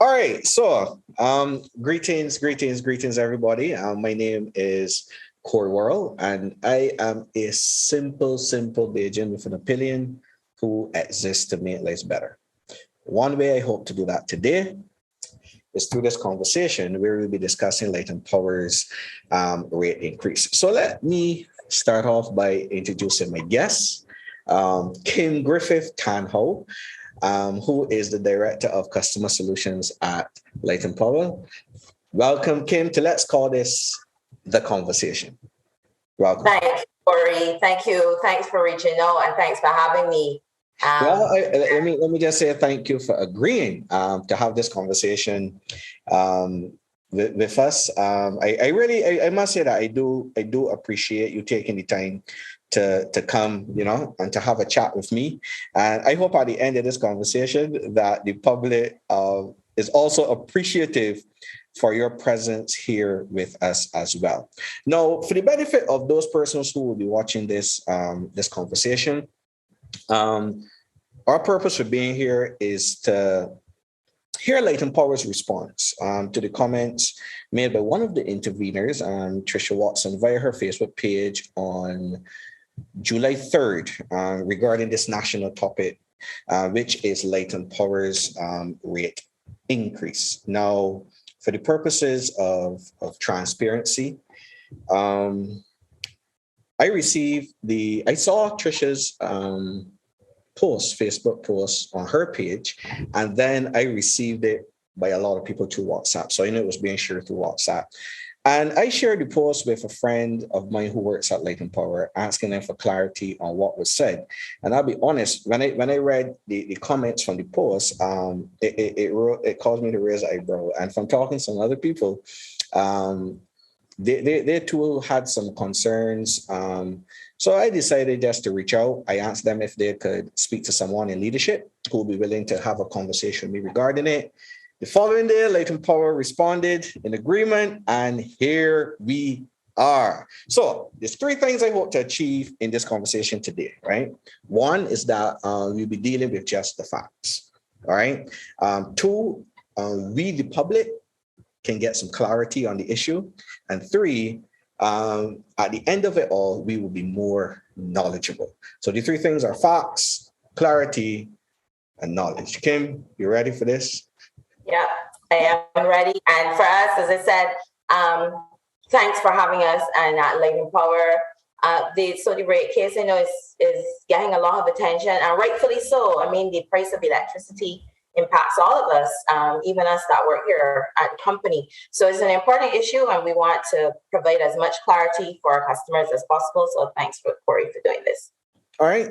All right, so greetings, everybody. My name is Corey Worrell, and I am a simple Bajan with an opinion who exists to make life better. One way I hope to do that today is through this conversation where we'll be discussing Latent Power's rate increase. So let me start off by introducing my guest, Kim Griffith Tanho, who is the Director of Customer Solutions at Latent Power. Welcome, Kim, to let's call this the conversation. Welcome. Thanks, Corey. Thank you. Thanks for reaching out and thanks for having me. Let me just say thank you for agreeing to have this conversation with us. I must say that I do appreciate you taking the time to come, and to have a chat with me. And I hope at the end of this conversation that the public is also appreciative for your presence here with us as well. Now, for the benefit of those persons who will be watching this conversation, our purpose for being here is to hear Latent Power's response to the comments made by one of the intervenors, Trisha Watson, via her Facebook page on July 3rd regarding this national topic, which is Latent Power's rate increase. Now, for the purposes of transparency, I saw Trisha's Facebook post on her page, and then I received it by a lot of people through WhatsApp. So I know it was being shared through WhatsApp. And I shared the post with a friend of mine who works at Latent Power, asking them for clarity on what was said. And I'll be honest, when I read the comments from the post, it caused me to raise an eyebrow. And from talking to some other people, they too had some concerns. So I decided just to reach out. I asked them if they could speak to someone in leadership who would be willing to have a conversation with me regarding it. The following day, Latent Power responded in agreement, and here we are. So there's three things I hope to achieve in this conversation today, right? One is that we'll be dealing with just the facts, all right? Two, we, the public, can get some clarity on the issue. And three, at the end of it all, we will be more knowledgeable. So the three things are facts, clarity, and knowledge. Kim, you ready for this? Yeah, I am ready. And for us, as I said, thanks for having us and at Latent Power. The rate case, I know, is getting a lot of attention, and rightfully so. I mean, the price of electricity impacts all of us, even us that work here at the company. So it's an important issue, and we want to provide as much clarity for our customers as possible. So thanks, Corey, for doing this. All right.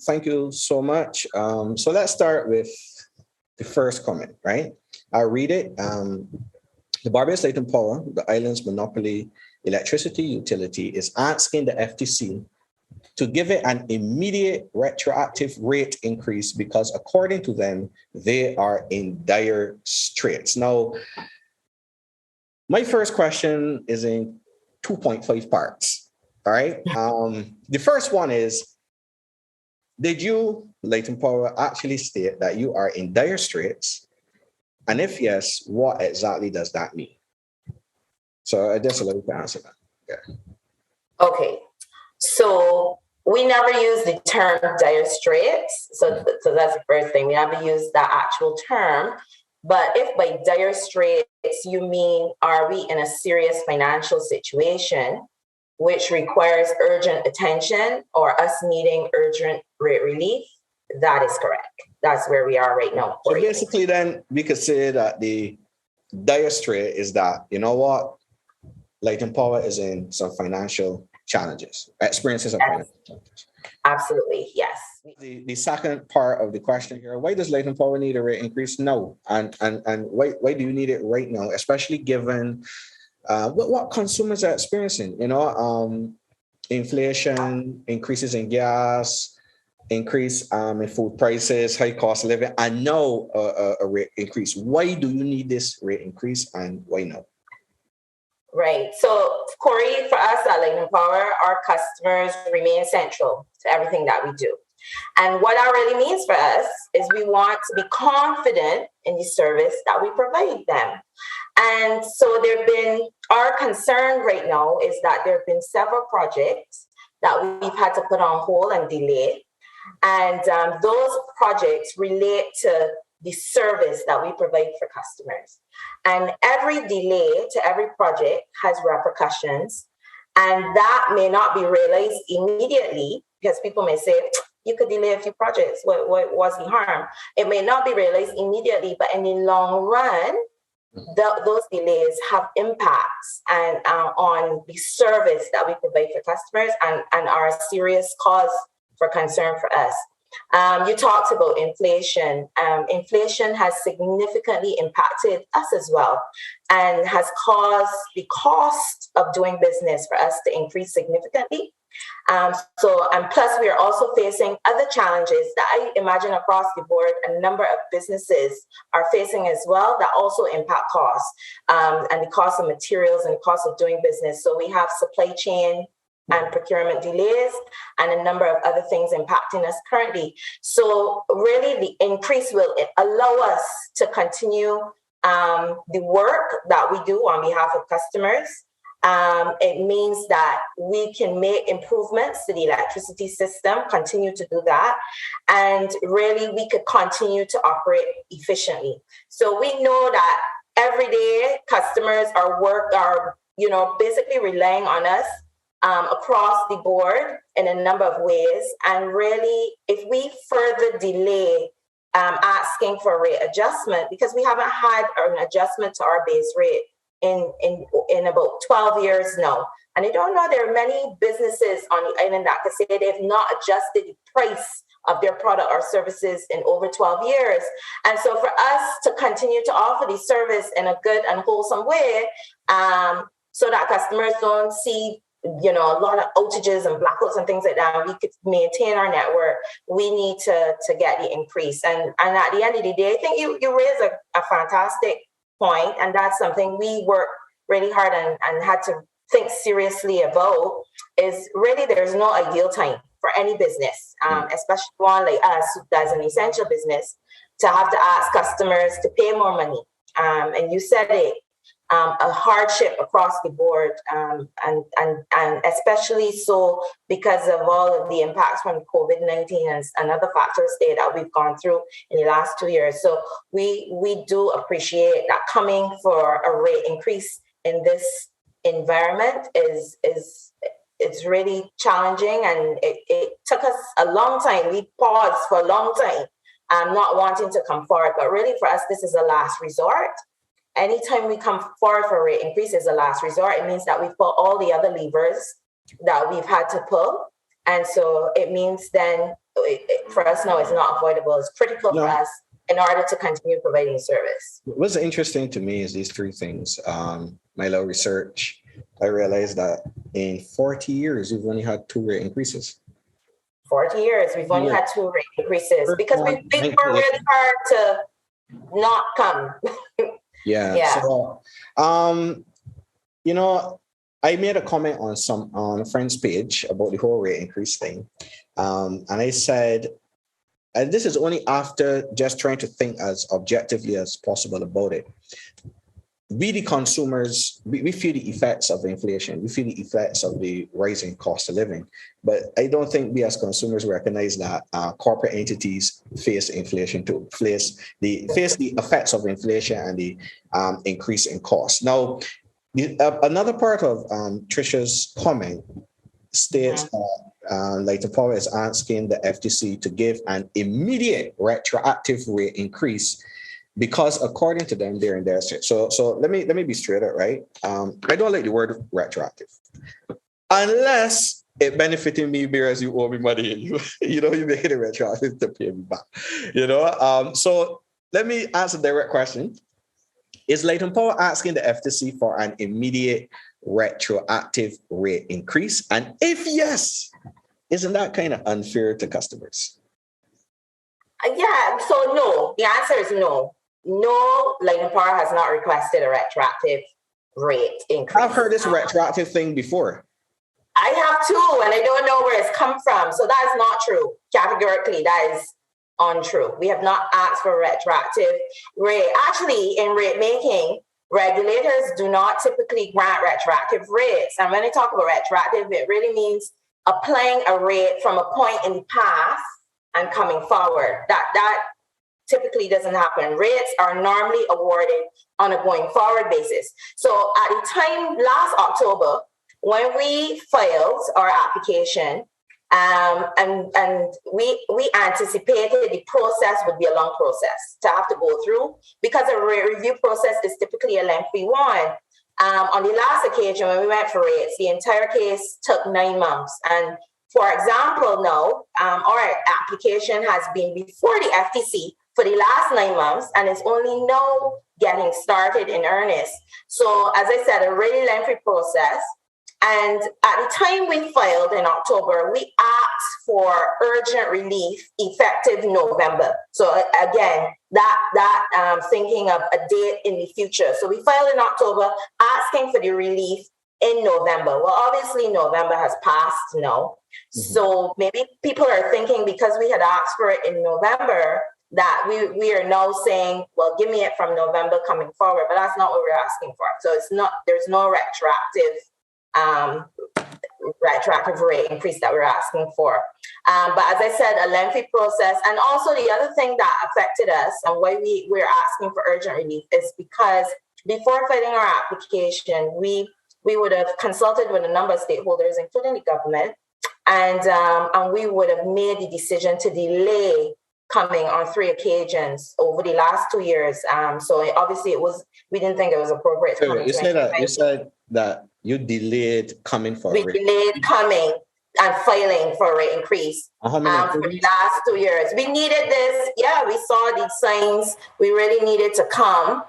Thank you so much. So let's start with the first comment, right? I'll read it. The Barbados Latent Power, the island's monopoly electricity utility, is asking the FTC to give it an immediate retroactive rate increase because, according to them, they are in dire straits. Now, my first question is in 2.5 parts, all right? The first one is, did you, Latent Power, actually state that you are in dire straits? And if yes, what exactly does that mean? So I just allow you to answer that. Yeah. Okay. So we never use the term dire straits. So that's the first thing. We never use that actual term. But if by dire straits you mean, are we in a serious financial situation which requires urgent attention or us needing urgent rate relief, that is correct. That's where we are right now. So basically then we could say that the dire strait is that, you know what, Latent Power is in some financial challenges, experiences of financial challenges. Absolutely, yes. The second part of the question here, why does Latent Power need a rate increase now? And why do you need it right now, especially given what consumers are experiencing? Inflation, increases in gas, increase in food prices, high cost of living, and now a rate increase. Why do you need this rate increase, and why now? Right. So, Corey, for us at Latent Power, our customers remain central to everything that we do. And what that really means for us is we want to be confident in the service that we provide them. And so our concern right now is that there have been several projects that we've had to put on hold and delay. And those projects relate to the service that we provide for customers. And every delay to every project has repercussions. And that may not be realized immediately, because people may say, you could delay a few projects. What was the harm? It may not be realized immediately, but in the long run, those delays have impacts and on the service that we provide for customers and are a serious cause for concern for us. You talked about inflation. Inflation has significantly impacted us as well and has caused the cost of doing business for us to increase significantly. And plus we are also facing other challenges that I imagine across the board a number of businesses are facing as well that also impact costs and the cost of materials and the cost of doing business. So we have supply chain and procurement delays and a number of other things impacting us currently. So really the increase will allow us to continue the work that we do on behalf of customers. It means that we can make improvements to the electricity system, continue to do that, and really we could continue to operate efficiently. So we know that every day customers are basically relying on us across the board in a number of ways. And really, if we further delay asking for a rate adjustment, because we haven't had an adjustment to our base rate in about 12 years now. And I don't know, there are many businesses on the island that could say they've not adjusted the price of their product or services in over 12 years. And so for us to continue to offer the service in a good and wholesome way, so that customers don't see a lot of outages and blackouts and things like that, we could maintain our network, we need to get the increase. And at the end of the day, I think you raise a fantastic point, and that's something we work really hard and had to think seriously about, is really there's no ideal time for any business, especially one like us that's an essential business, to have to ask customers to pay more money. And you said it, a hardship across the board, and especially so because of all of the impacts from COVID-19 and other factors there that we've gone through in the last 2 years. So we do appreciate that coming for a rate increase in this environment is really challenging, and it took us a long time. We paused for a long time, not wanting to come forward, but really for us, this is a last resort. Anytime we come forward for a rate increase is a last resort. It means that we've pulled all the other levers that we've had to pull. And so it means then for us now, it's not avoidable. It's critical for us in order to continue providing service. What's interesting to me is these three things. My little research, I realized that in 40 years, we've only had 2 rate increases. 40 years, we've only had 2 rate increases because we've worked really hard to not come. Yeah. So, I made a comment on a friend's page about the whole rate increase thing. And I said, and this is only after just trying to think as objectively as possible about it. We, the consumers, we feel the effects of inflation. We feel the effects of the rising cost of living. But I don't think we as consumers recognize that corporate entities face inflation too, face the effects of inflation and the increase in cost. Now, another part of Trisha's comment states that Latent Power is asking the FTC to give an immediate retroactive rate increase, because according to them, they're in their state. So let me be straight up, right? I don't like the word retroactive, unless it benefiting me, whereas you owe me money and you make it a retroactive to pay me back. So let me answer the direct question: is Latent Power asking the FTC for an immediate retroactive rate increase? And if yes, isn't that kind of unfair to customers? Yeah. So no. The answer is no. No, Latent Power has not requested a retroactive rate increase. I've heard this retroactive thing before. I have two, and I don't know where it's come from. So that is not true. Categorically, that is untrue. We have not asked for retroactive rate. Actually, in rate making, regulators do not typically grant retroactive rates. And when I talk about retroactive, it really means applying a rate from a point in the past and coming forward. That typically doesn't happen. Rates are normally awarded on a going forward basis. So at the time last October, when we filed our application, and we anticipated the process would be a long process to have to go through, because a review process is typically a lengthy one. On the last occasion when we went for rates, the entire case took 9 months. And for example, now our application has been before the FTC for the last 9 months, and it's only now getting started in earnest. So as I said, a really lengthy process. And at the time we filed in October, we asked for urgent relief effective November. So again, that thinking of a date in the future. So we filed in October asking for the relief in November. Well, obviously November has passed now. Mm-hmm. So maybe people are thinking because we had asked for it in November that we are now saying, well, give me it from November coming forward. But that's not what we're asking for. So there's no retroactive rate increase that we're asking for. But as I said, a lengthy process. And also the other thing that affected us and why we're asking for urgent relief is because before filing our application, we would have consulted with a number of stakeholders, including the government, and we would have made the decision to delay coming on 3 occasions over the last 2 years. So obviously we didn't think it was appropriate to come. You said that you delayed coming for we delayed coming and filing for a rate increase for the last 2 years. We needed this. Yeah, we saw these signs. We really needed to come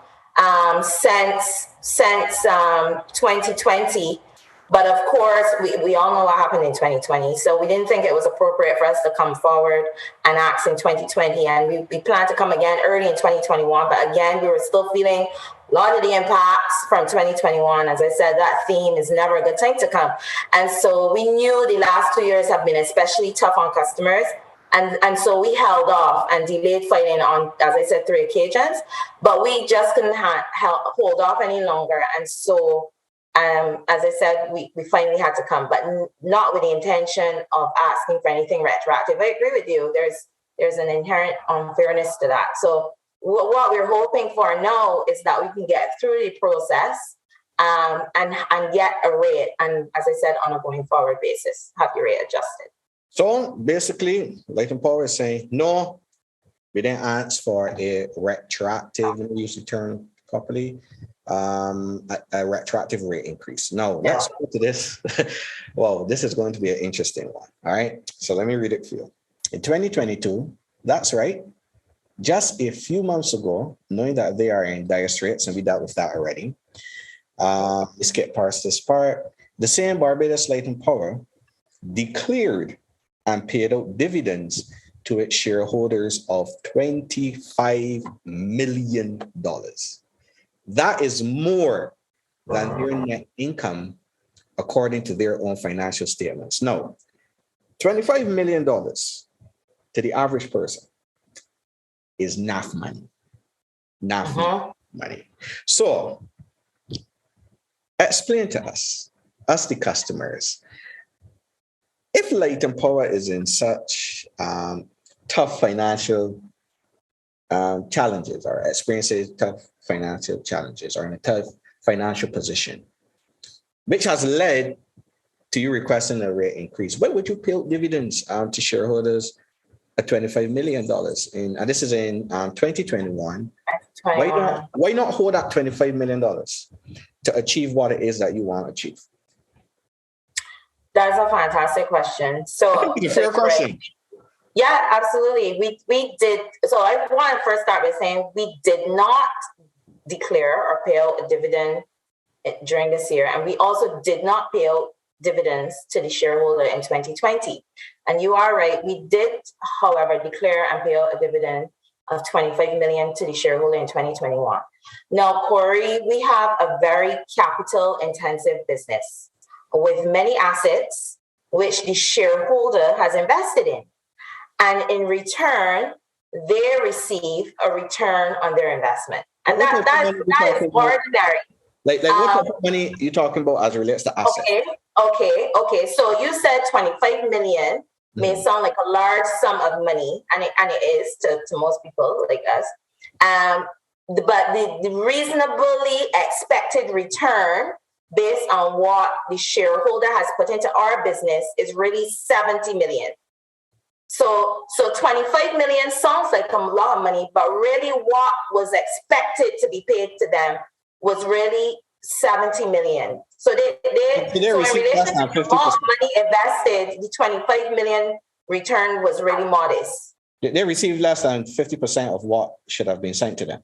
since 2020. But of course, we all know what happened in 2020. So we didn't think it was appropriate for us to come forward and ask in 2020. And we plan to come again early in 2021. But again, we were still feeling a lot of the impacts from 2021. As I said, that theme is never a good time to come. And so we knew the last 2 years have been especially tough on customers. And so we held off and delayed filing on, as I said, 3 occasions. But we just couldn't hold off any longer. And so as I said, we finally had to come, but not with the intention of asking for anything retroactive. I agree with you. There's an inherent unfairness to that. So what we're hoping for now is that we can get through the process and get a rate, and as I said, on a going forward basis, have the rate adjusted. So basically, Latent Power is saying, no, we didn't ask for a retroactive, use the term properly, a retroactive rate increase. Now, let's go to this. Well, this is going to be an interesting one. All right. So let me read it for you. In 2022, that's right. Just a few months ago, knowing that they are in dire straits, and we dealt with that already. Let's get past this part. The same Barbados Latent Power declared and paid out dividends to its shareholders of $25 million. That is more than their net income, according to their own financial statements. Now, $25 million to the average person is NAF money. NAF money. So, explain to us the customers, if Latent Power is in such tough financial challenges or experiences tough financial challenges or in a tough financial position, which has led to you requesting a rate increase, why would you pay out dividends to shareholders at $25 million? And this is in 2021. Why not hold that $25 million to achieve what it is that you want to achieve? That's a fantastic question. So it's a fair question. Yeah, absolutely. We did. So I want to first start by saying we did not declare or pay out a dividend during this year. And we also did not pay out dividends to the shareholder in 2020. And you are right. We did, however, declare and pay out a dividend of $25 million to the shareholder in 2021. Now, Corey, we have a very capital intensive business. with many assets, which the shareholder has invested in. And in return, they receive a return on their investment. And that is ordinary. Like what type of money you talking about as it relates to assets? Okay. So you said 25 million may sound like a large sum of money, and it is to most people like us. But the reasonably expected return based on what the shareholder has put into our business is really 70 million. So 25 million sounds like a lot of money, but really what was expected to be paid to them was really 70 million. So in relation to the amount of money invested, the 25 million return was really modest. They received less than 50% of what should have been sent to them.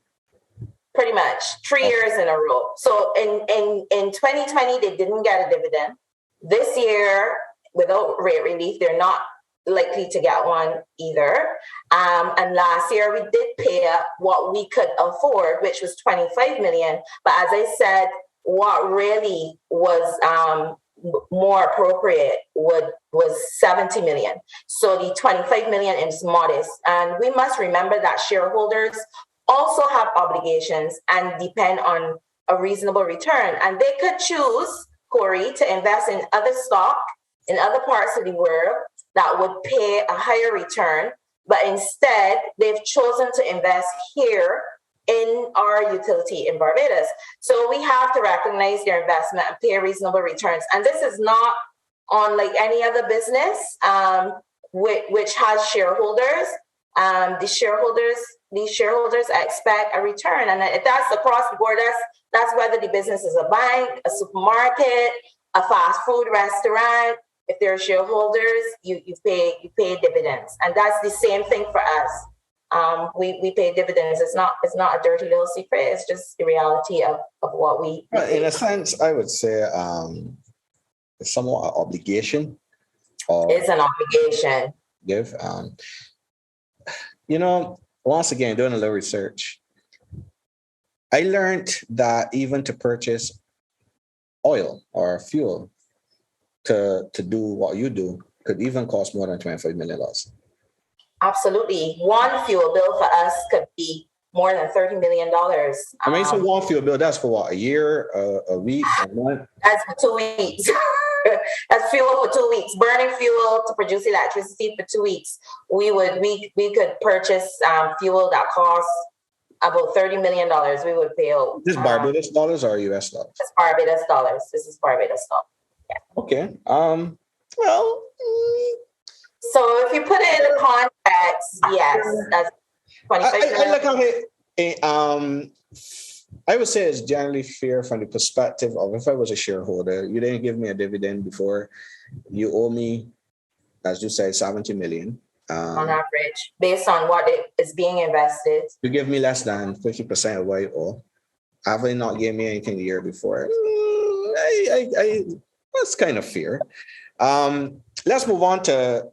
Pretty much 3 years in a row. So in 2020, they didn't get a dividend. This year, without rate relief, they're not likely to get one either. And last year we did pay up what we could afford, which was 25 million. But as I said, what really was more appropriate was 70 million. So the 25 million is modest. And we must remember that shareholders also have obligations and depend on a reasonable return. And they could choose, Corey, to invest in other stock in other parts of the world that would pay a higher return, but instead they've chosen to invest here in our utility in Barbados. So we have to recognize their investment and pay reasonable returns. And this is not unlike any other business which has shareholders. These shareholders expect a return, and that's across the board. That's whether the business is a bank, a supermarket, a fast food restaurant. If they're shareholders, you pay dividends, and that's the same thing for us. We pay dividends. It's not a dirty little secret. It's just the reality of what we. Well, in a sense, I would say it's somewhat an obligation. It's an obligation. Give once again, doing a little research, I learned that even to purchase oil or fuel to do what you do could even cost more than $25 million. Absolutely. One fuel bill for us could be more than $30 million. I mean, so one fuel bill, that's for what, a year, a week, a month? That's for 2 weeks. That's fuel for 2 weeks. Burning fuel to produce electricity for 2 weeks. We could purchase fuel that costs about $30 million. We would pay out. This Barbados dollars or US dollars? It's Barbados dollars. This is Barbados dollars. Yeah. Okay. So if you put it in context, yes, that's 25 million. I look at it. I would say it's generally fair from the perspective of if I was a shareholder, you didn't give me a dividend before, you owe me, as you said, 70 million. On average, based on what is being invested. You give me less than 50% of what I owe. Have I not gave me anything the year before? That's kind of fair. Let's move on to.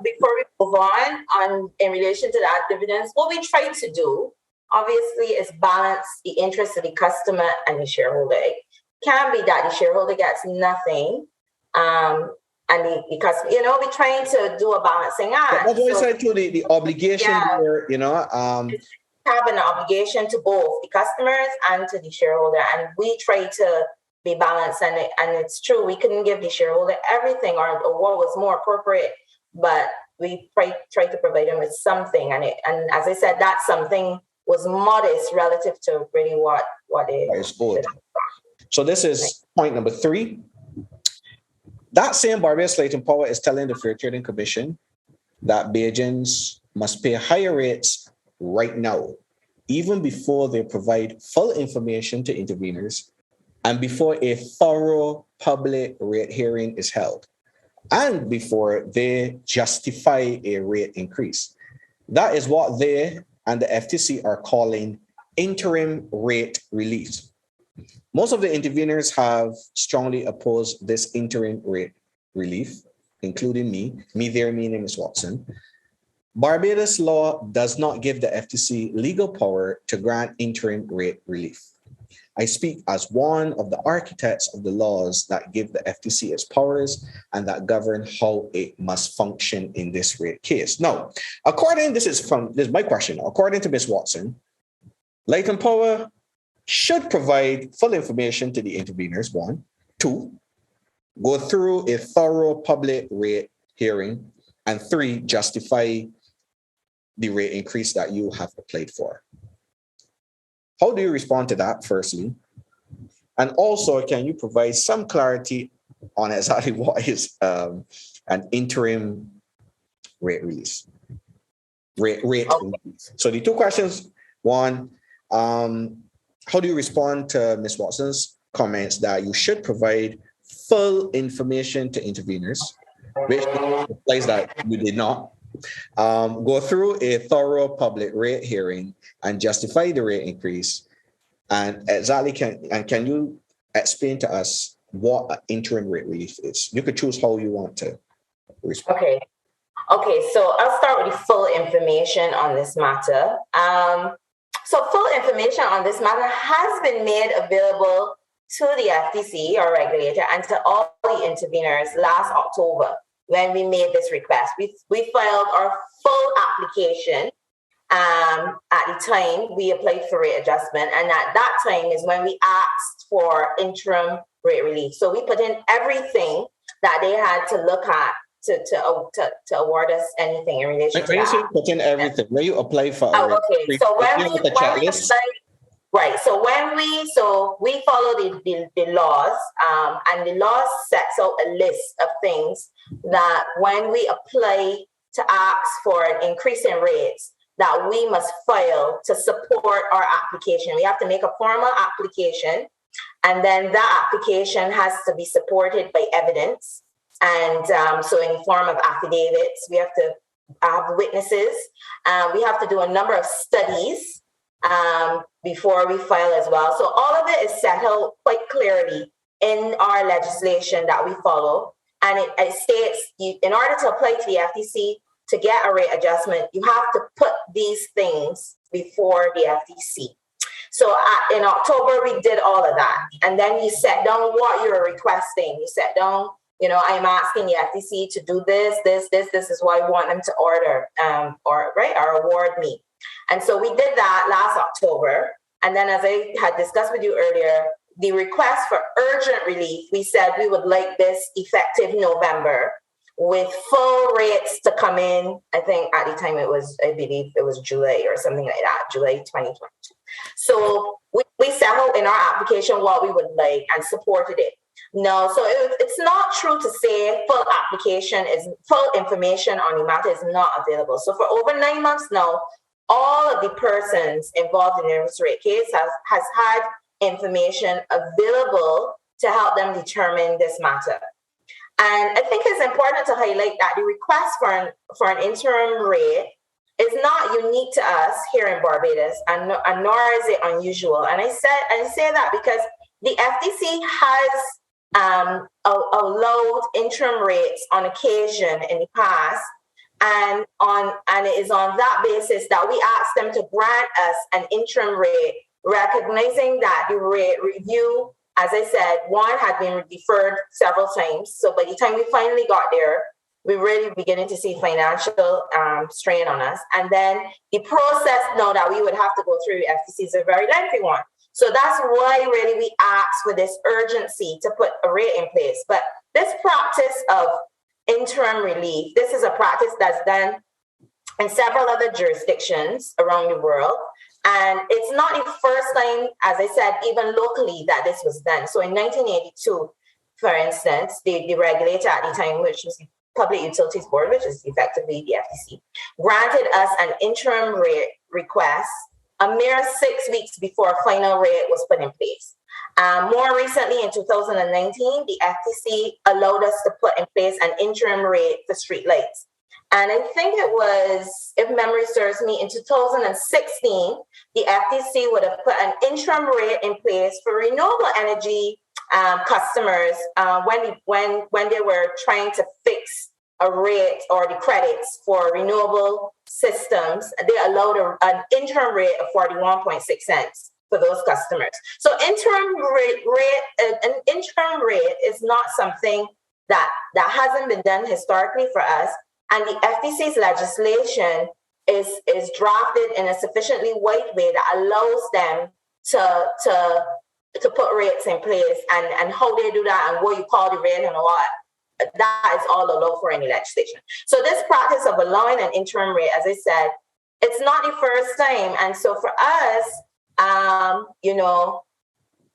Before we move on in relation to that dividends, what we try to do, obviously, is balance the interest of the customer and the shareholder. It can be that the shareholder gets nothing, and the customer, we're trying to do a balancing act. That's what I said to the obligation here, have an obligation to both the customers and to the shareholder, and we try to be balanced. And it's true, we couldn't give the shareholder everything or what was more appropriate, but we try to provide them with something. And as I said, that something was modest relative to really what is owed. So this is point number 3. That same Barbados Latent Power is telling the Fair Trading Commission that Bajans must pay higher rates right now, even before they provide full information to intervenors and before a thorough public rate hearing is held, and before they justify a rate increase. That is what they and the FTC are calling interim rate relief. Most of the intervenors have strongly opposed this interim rate relief, including me. Their name is Watson. Barbados law does not give the FTC legal power to grant interim rate relief. I speak as one of the architects of the laws that give the FTC its powers and that govern how it must function in this rate case. Now, this is my question. According to Ms. Watson, Latent Power should provide full information to the intervenors, one. Two, go through a thorough public rate hearing. And three, justify the rate increase that you have applied for. How do you respond to that, firstly? And also, can you provide some clarity on exactly what is an interim rate release? Rate release. So the two questions, one, how do you respond to Ms. Watson's comments that you should provide full information to interveners, which implies that you did not? Go through a thorough public rate hearing and justify the rate increase. And exactly can you explain to us what an interim rate relief is? You could choose how you want to respond. Okay, so I'll start with the full information on this matter. So full information on this matter has been made available to the FTC, our regulator, and to all the interveners last October when we made this request. We filed our full application at the time we applied for rate adjustment, and at that time is when we asked for interim rate relief. So we put in everything that they had to look at to award us anything in relation to that. When you say put in everything, when you apply for okay. So when we applied, right. So we follow the laws, and the laws sets out a list of things that when we apply to ask for an increase in rates, that we must file to support our application. We have to make a formal application, and then that application has to be supported by evidence. And so in the form of affidavits, we have to have witnesses. We have to do a number of studies before we file as well. So all of it is set out quite clearly in our legislation that we follow. And it states in order to apply to the FTC to get a rate adjustment, you have to put these things before the FTC. So in October, we did all of that. And then you set down what you're requesting. You set down, I'm asking the FTC to do this is what I want them to order or award me. And so we did that last October. And then as I had discussed with you earlier, the request for urgent relief, we said we would like this effective November with full rates to come in. I think at the time I believe it was July or something like that, July 2022. So we set out in our application what we would like and supported it. No, so it's not true to say full information on the matter is not available. So for over 9 months now, all of the persons involved in the interest rate case has had information available to help them determine this matter. And I think it's important to highlight that the request for an interim rate is not unique to us here in Barbados, and nor is it unusual. And I say that because the FTC has allowed interim rates on occasion in the past, and it is on that basis that we ask them to grant us an interim rate, recognizing that the rate review, as I said, one had been deferred several times. So by the time we finally got there, we really beginning to see financial strain on us. And then the process now that we would have to go through FTC is a very lengthy one. So that's why really we asked for this urgency to put a rate in place. But this practice of interim relief, this is a practice that's done in several other jurisdictions around the world. And it's not the first time, as I said, even locally that this was done. So in 1982, for instance, the regulator at the time, which was the Public Utilities Board, which is effectively the FTC, granted us an interim rate request a mere 6 weeks before a final rate was put in place. More recently, in 2019, the FTC allowed us to put in place an interim rate for streetlights. And I think it was, if memory serves me, in 2016, the FTC would have put an interim rate in place for renewable energy customers when they were trying to fix a rate or the credits for renewable systems. They allowed an interim rate of 41.6 cents. for those customers. So an interim rate is not something that hasn't been done historically for us. And the FTC's legislation is drafted in a sufficiently wide way that allows them to put rates in place, and how they do that and what you call the rate and what. That is all allowed for any legislation. So this practice of allowing an interim rate, as I said, it's not the first time. And so for us,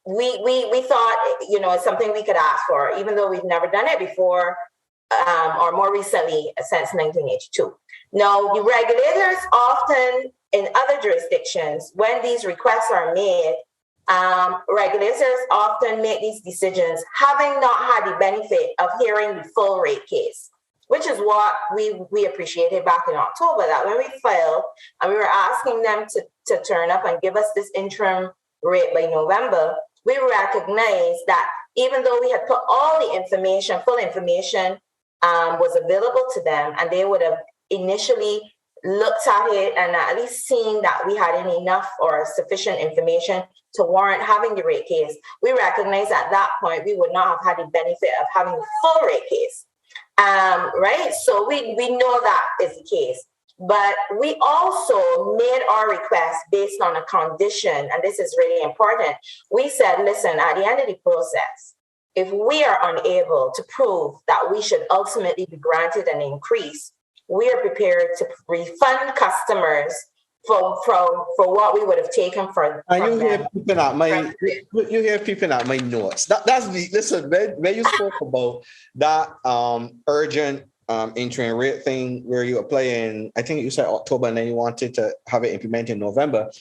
we thought, it's something we could ask for, even though we've never done it before, or more recently since 1982. Now, the regulators often in other jurisdictions, when these requests are made, regulators often make these decisions having not had the benefit of hearing the full rate case, which is what we appreciated back in October, that when we filed and we were asking them to turn up and give us this interim rate by November, we recognized that even though we had put all the information, full information was available to them, and they would have initially looked at it and at least seen that we had enough or sufficient information to warrant having the rate case, we recognized at that point we would not have had the benefit of having the full rate case. Right? So we know that is the case. But we also made our request based on a condition, and this is really important. We said, listen, at the end of the process, if we are unable to prove that we should ultimately be granted an increase, we are prepared to refund customers for what we would have taken from you them. You hear peeping at my notes. That's the listen. When you spoke about that urgent interim rate thing where you apply in, I think you said October, and then you wanted to have it implemented in November.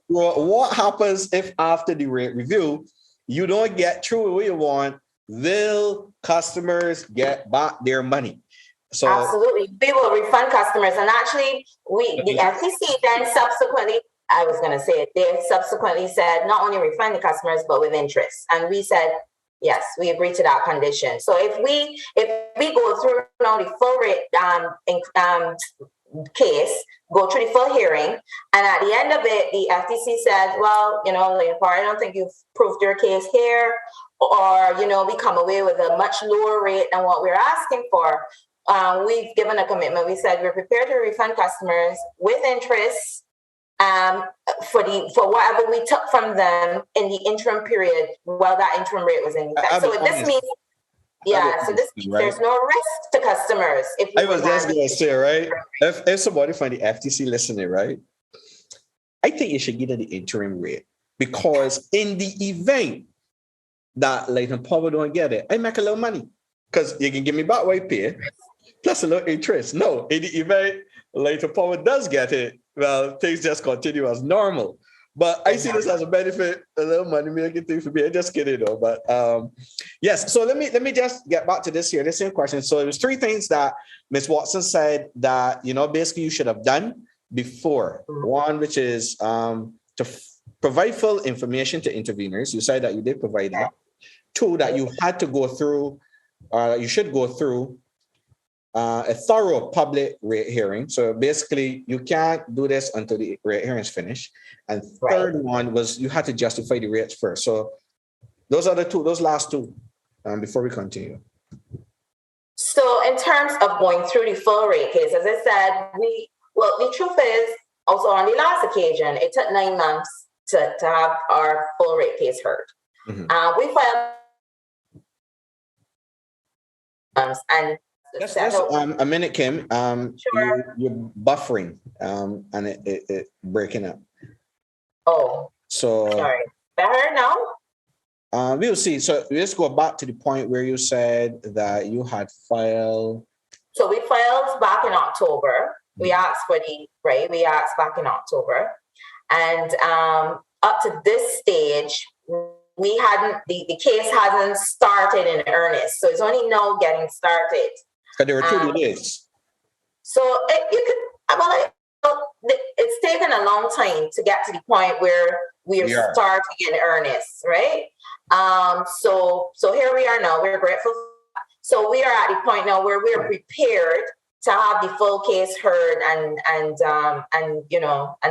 What happens if after the rate review you don't get through what you want? Will customers get back their money? So absolutely, we will refund customers, and actually, the FTC then subsequently, they subsequently said not only refund the customers but with interest, and we said yes, we agree to that condition. So if we go through now the full rate case, go through the full hearing, and at the end of it, the FTC says, well, Latent Power, I don't think you've proved your case here, or we come away with a much lower rate than what we're asking for. We've given a commitment. We said we're prepared to refund customers with interest for whatever we took from them in the interim period while that interim rate was in effect. So this means, right? There's no risk to customers. I was just going to say, right? If somebody from the FTC listening, right? I think you should give them the interim rate, because in the event that Latent Power don't get it, I make a little money, because you can give me back what I pay plus a little interest. No, in the event Latent Power does get it, well, things just continue as normal. But I see this as a benefit, a little money making thing for me. I'm just kidding though. But yes, so let me just get back to this here, the same question. So it was 3 things that Ms. Watson said that, basically you should have done before. One, which is to provide full information to intervenors. You said that you did provide that. 2, that you had to go through, you should go through a thorough public rate hearing. So basically, you can't do this until the rate hearing is finished. And third one was you had to justify the rates first. So those are those last 2 before we continue. So in terms of going through the full rate case, as I said, the truth is, also on the last occasion, it took 9 months to have our full rate case heard. Mm-hmm. We filed and just a minute, Kim. Sure. You're buffering and it breaking up. Oh, so sorry. Better now? We'll see. So let's go back to the point where you said that you had filed. So we filed back in October. We asked for the rate. We asked back in October. And up to this stage, we hadn't, the case hasn't started in earnest. So it's only now getting started. But there were 2 delays. So it's taken a long time to get to the point where we are starting in earnest, right? So here we are now. We're grateful. So we are at the point now where we're prepared to have the full case heard, and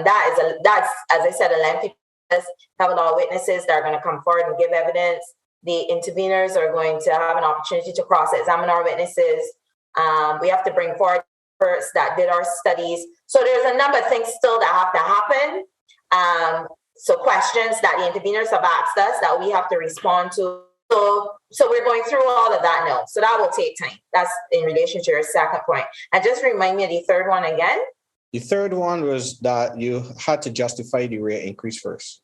that's, as I said, a lengthy have a lot of witnesses that are going to come forward and give evidence. The intervenors are going to have an opportunity to cross-examine our witnesses. We have to bring forward experts that did our studies. So there's a number of things still that have to happen. So questions that the intervenors have asked us that we have to respond to. So we're going through all of that now. So that will take time. That's in relation to your second point. And just remind me of the third one again. The third one was that you had to justify the rate increase first.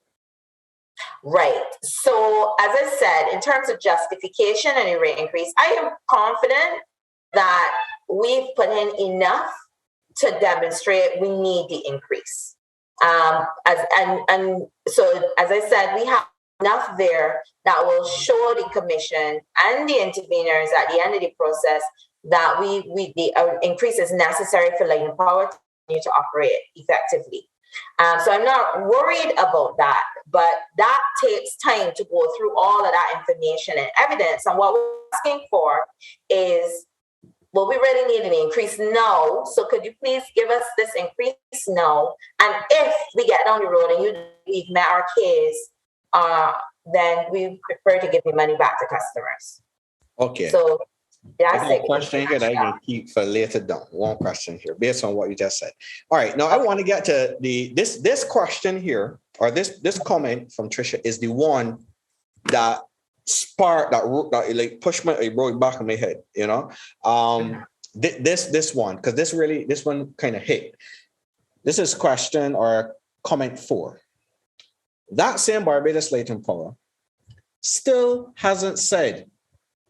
Right. So as I said, in terms of justification and the rate increase, I am confident that we've put in enough to demonstrate we need the increase. So as I said, we have enough there that will show the commission and the interveners at the end of the process that the increase is necessary for Latent Power to continue to operate effectively. So I'm not worried about that, but that takes time to go through all of that information and evidence. And what we're asking for is, well, we really need an increase now. So could you please give us this increase now? And if we get down the road and we've met our case, then we prefer to give the money back to customers. Okay. So that's a question here that I can keep for later down. One question here, based on what you just said. All right. Now I want to get to this question here, or this comment from Trisha is the one that sparked that like pushed my wrote back in my head. You know, this one, because this one kind of hit. This is question or comment 4. That same Barbados Latent Power still hasn't said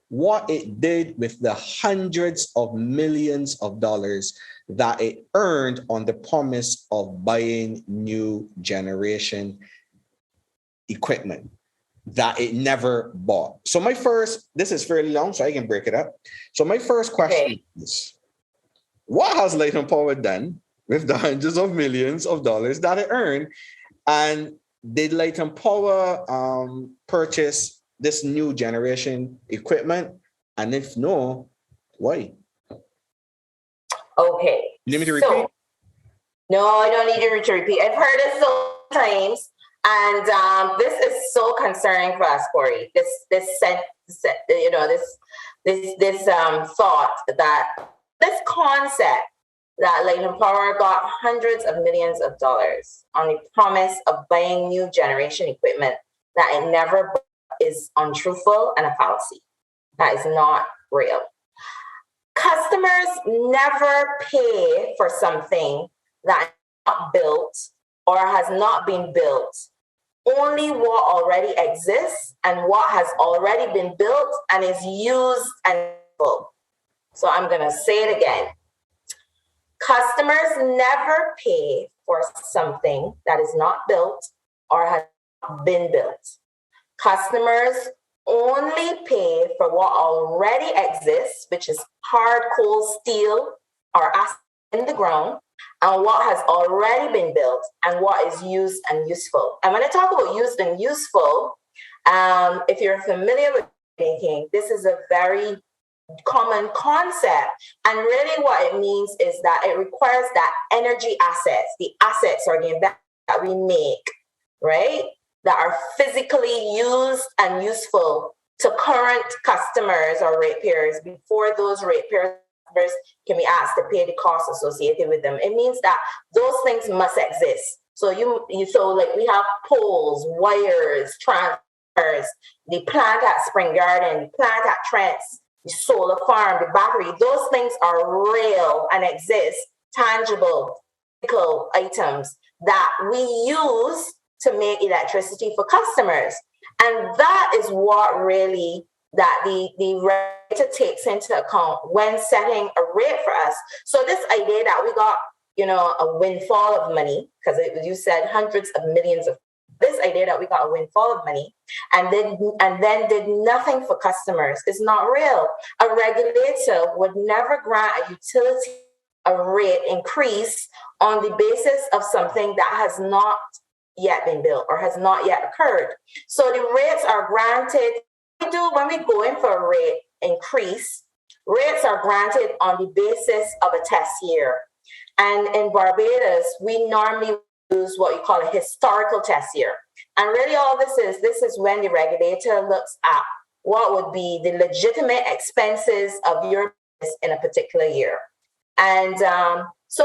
what it did with the hundreds of millions of dollars that it earned on the promise of buying new generation equipment that it never bought. So this is fairly long, so I can break it up. So my first question is, what has Latent Power done with the hundreds of millions of dollars that it earned? And did Latent Power purchase this new generation equipment? And if no, why? Okay. You need me to repeat? No, I don't need you to repeat. I've heard it so many times. And this is so concerning for us, Corey. This thought that this concept that Latent Power got hundreds of millions of dollars on the promise of buying new generation equipment that it never bought is untruthful and a fallacy. That is not real. Customers never pay for something that is not built or has not been built. Only what already exists and what has already been built and is used and full. So I'm going to say it again. Customers never pay for something that is not built or has not been built. Customers only pay for what already exists, which is hard cold steel or acid in the ground, and what has already been built and what is used and useful. And when I talk about used and useful, if you're familiar with making, this is a very common concept. And really what it means is that it requires that energy assets, the assets or the investments that we make, right, that are physically used and useful to current customers or ratepayers before those ratepayers can be asked to pay the costs associated with them. It means that those things must exist. So we have poles, wires, transformers, the plant at Spring Garden, the plant at Trent's, the solar farm, the battery. Those things are real and exist, tangible, physical items that we use to make electricity for customers. And that is what really that the regulator takes into account when setting a rate for us. So this idea that we got, a windfall of money, because you said hundreds of millions of, this idea that we got a windfall of money and then did nothing for customers is not real. A regulator would never grant a utility a rate increase on the basis of something that has not yet been built or has not yet occurred. So the rates are granted. When we go in for a rate increase, rates are granted on the basis of a test year. And in Barbados, we normally use what you call a historical test year. And really all this is when the regulator looks at what would be the legitimate expenses of your business in a particular year. And so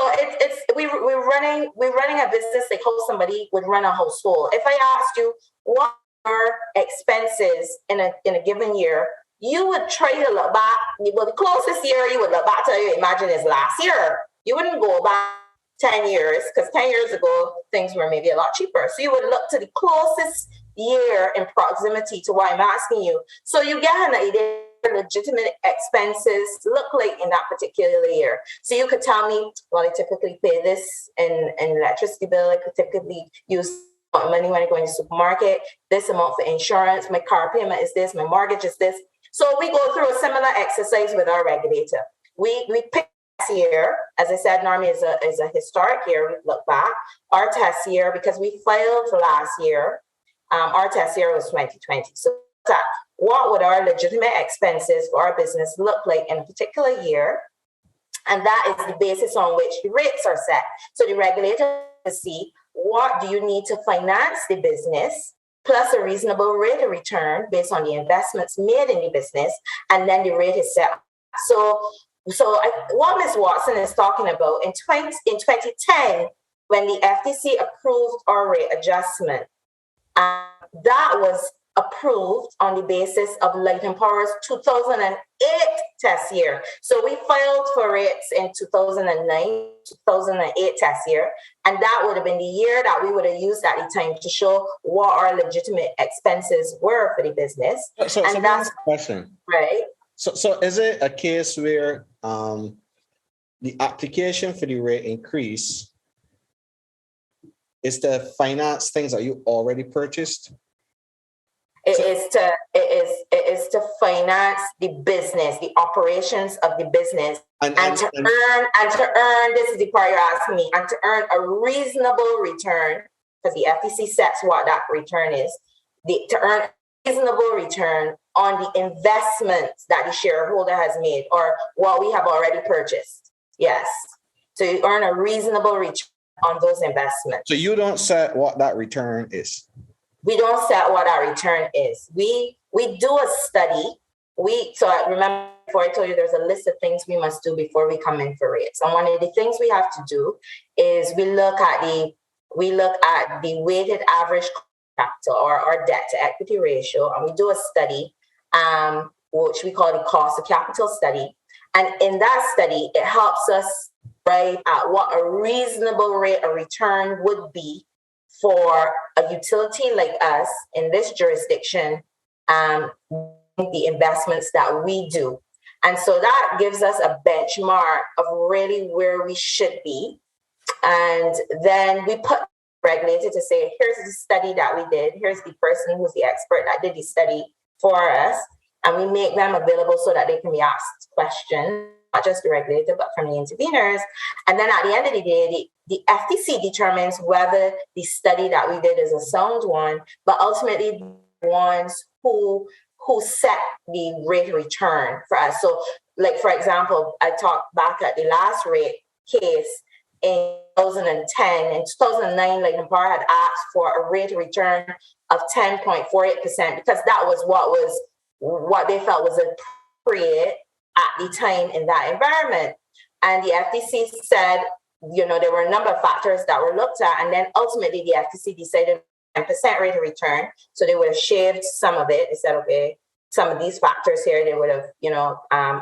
we're running a business like how somebody would run a household. If I asked you what are expenses in a given year, you would try to look back. Well, the closest year you would look back to, you imagine, is last year. You wouldn't go back 10 years, because 10 years ago, things were maybe a lot cheaper. So you would look to the closest year in proximity to what I'm asking you. So you get an idea what legitimate expenses look like in that particular year. So you could tell me, well, I typically pay this in electricity bill. I could typically use money when I go in the supermarket, this amount for insurance, my car payment is this, my mortgage is this. So we go through a similar exercise with our regulator. We pick this year, as I said, normally is a historic year. We look back. Our test year, because we filed last year, our test year was 2020. So what would our legitimate expenses for our business look like in a particular year? And that is the basis on which the rates are set. So the regulator will see what do you need to finance the business, plus a reasonable rate of return based on the investments made in the business, and then the rate is set. So what Ms. Watson is talking about, in 2010, when the FTC approved our rate adjustment, that was approved on the basis of Latent Power's 2008 test year. So we filed for rates in 2009, 2008 test year, and that would have been the year that we would have used at the time to show what our legitimate expenses were for the business. So that's the question. Right. So is it a case where the application for the rate increase is to finance things that you already purchased? It is to finance the business, the operations of the business, and to earn. This is the part you're asking me, and to earn a reasonable return, because the FTC sets what that return is. To earn a reasonable return on the investments that the shareholder has made, or what we have already purchased. Yes, so you earn a reasonable return on those investments. So you don't set what that return is. We don't set what our return is. We do a study. So I remember before I told you there's a list of things we must do before we come in for rates. And one of the things we have to do is we look at the weighted average capital, or our debt to equity ratio, and we do a study, which we call the cost of capital study. And in that study, it helps us arrive at what a reasonable rate of return would be for a utility like us in this jurisdiction, the investments that we do. And so that gives us a benchmark of really where we should be. And then we put the regulator to say, here's the study that we did. Here's the person who's the expert that did the study for us. And we make them available so that they can be asked questions, not just the regulator, but from the intervenors. And then at the end of the day, the FTC determines whether the study that we did is a sound one, but ultimately the ones who set the rate of return for us. So, like, for example, I talked back at the last rate case in 2010. In 2009, Latent Power had asked for a rate of return of 10.48%, because that was what they felt was appropriate at the time in that environment. And the FTC said, there were a number of factors that were looked at, and then ultimately the FTC decided 10% rate of return. So they would have shaved some of it. They said, okay, some of these factors here, they would have,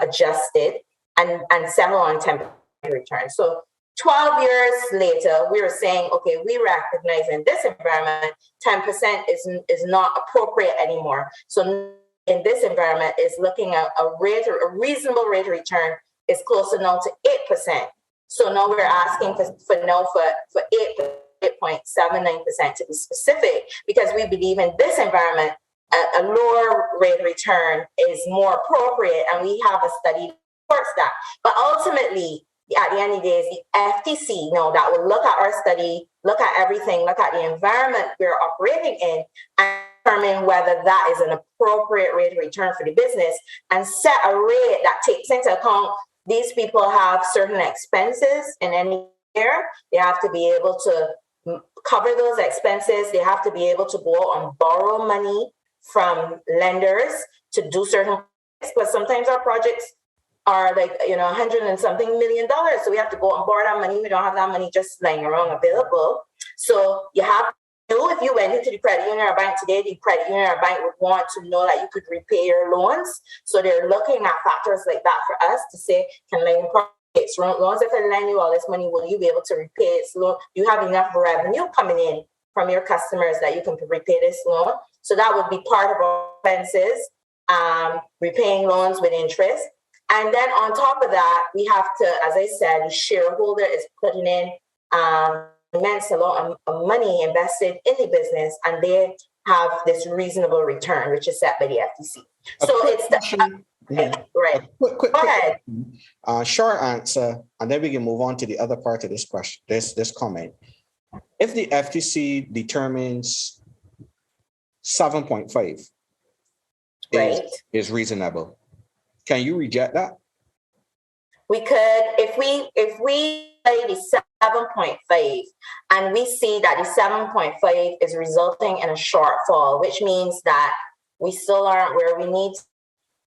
adjusted and settle on 10% return. So 12 years later, we were saying, okay, we recognize in this environment, 10% is not appropriate anymore. So in this environment, is looking at a reasonable rate of return is closer now to 8%. So now we're asking for 8.79% to be specific, because we believe in this environment, a lower rate of return is more appropriate, and we have a study that supports that. But ultimately, at the end of the day, it's the FTC that will look at our study, look at everything, look at the environment we're operating in, and determine whether that is an appropriate rate of return for the business, and set a rate that takes into account these people have certain expenses in any year. They have to be able to cover those expenses. They have to be able to go out and borrow money from lenders to do certain projects, because sometimes our projects are like, $100 and something million. So we have to go and borrow that money. We don't have that money just lying around available. So you have to know, if you went into the credit union or bank today, the credit union or bank would want to know that you could repay your loans. So they're looking at factors like that for us to say, can lending projects loans, if I lend you all this money, will you be able to repay this loan? You have enough revenue coming in from your customers that you can repay this loan. So that would be part of our expenses, repaying loans with interest. And then on top of that, we have to, as I said, the shareholder is putting in immense amount of money invested in the business, and they have this reasonable return, which is set by the FTC. So it's right. Quick, Go ahead. Short answer, and then we can move on to the other part of this question, this comment. If the FTC determines 7.5 is reasonable, can you reject that? We could, if we say the 7.5 and we see that the 7.5 is resulting in a shortfall, which means that we still aren't where we need.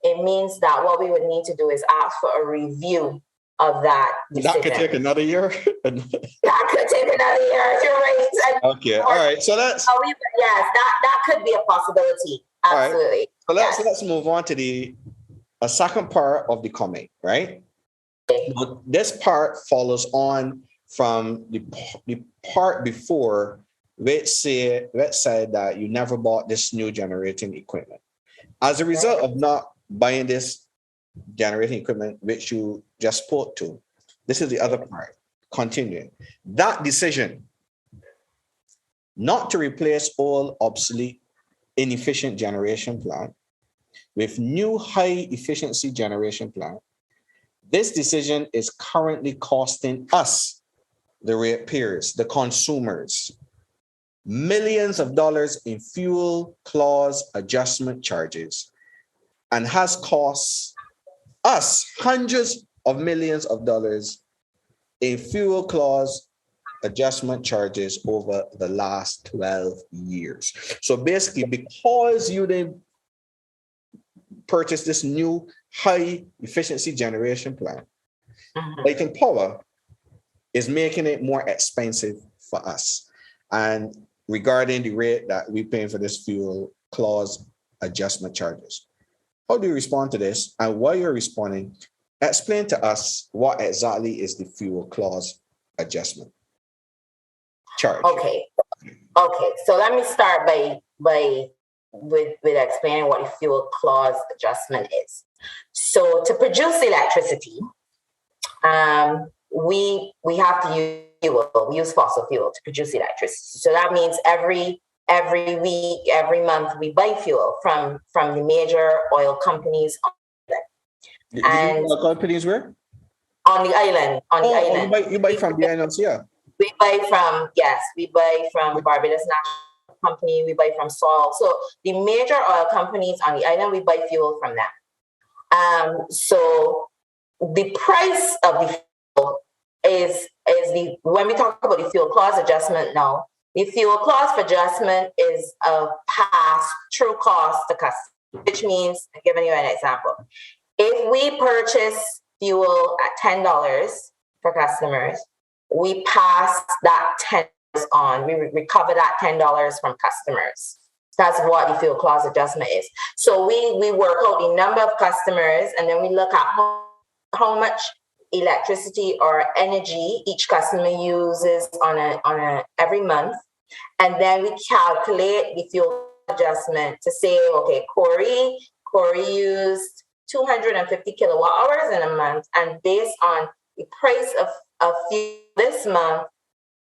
It means that what we would need to do is ask for a review of that decision. That could take another year. That could take another year. You're right. Okay. All right. So that's that could be a possibility. Absolutely. Right. So let's move on to a second part of the comment, right? Okay. Now, this part follows on from the part before, which said that you never bought this new generating equipment. As a result of not buying this generating equipment, which you just spoke to, this is the other part. Continuing. That decision not to replace old, obsolete, inefficient generation plant with new high-efficiency generation plant, this decision is currently costing us, the ratepayers, the consumers, millions of dollars in fuel clause adjustment charges, and has cost us hundreds of millions of dollars in fuel clause adjustment charges over the last 12 years. So basically, because you didn't purchase this new high efficiency generation plant, Latent Power is making it more expensive for us. And regarding the rate that we're paying for this fuel clause adjustment charges. How do you respond to this? And while you're responding, explain to us what exactly is the fuel clause adjustment charge. Okay. So let me start with explaining what the fuel clause adjustment is. So to produce electricity, we have to use fuel. We use fossil fuel to produce electricity. So that means every week, every month, we buy fuel from the major oil companies on the island. Oil companies where? On the island. You buy from the islands, yeah. We buy from Barbados National Company. We buy from Sol. So the major oil companies on the island, we buy fuel from them. So the price of the fuel is when we talk about the fuel clause adjustment now, the fuel clause adjustment is a pass-through cost to customers, which means, I'm giving you an example. If we purchase fuel at $10 for customers, we pass that $10 on. We recover that $10 from customers. That's what the fuel clause adjustment is. So we work out the number of customers, and then we look at how much electricity or energy each customer uses on a every month, and then we calculate the fuel adjustment to say, okay, Corey used 250 kilowatt hours in a month, and based on the price of fuel this month,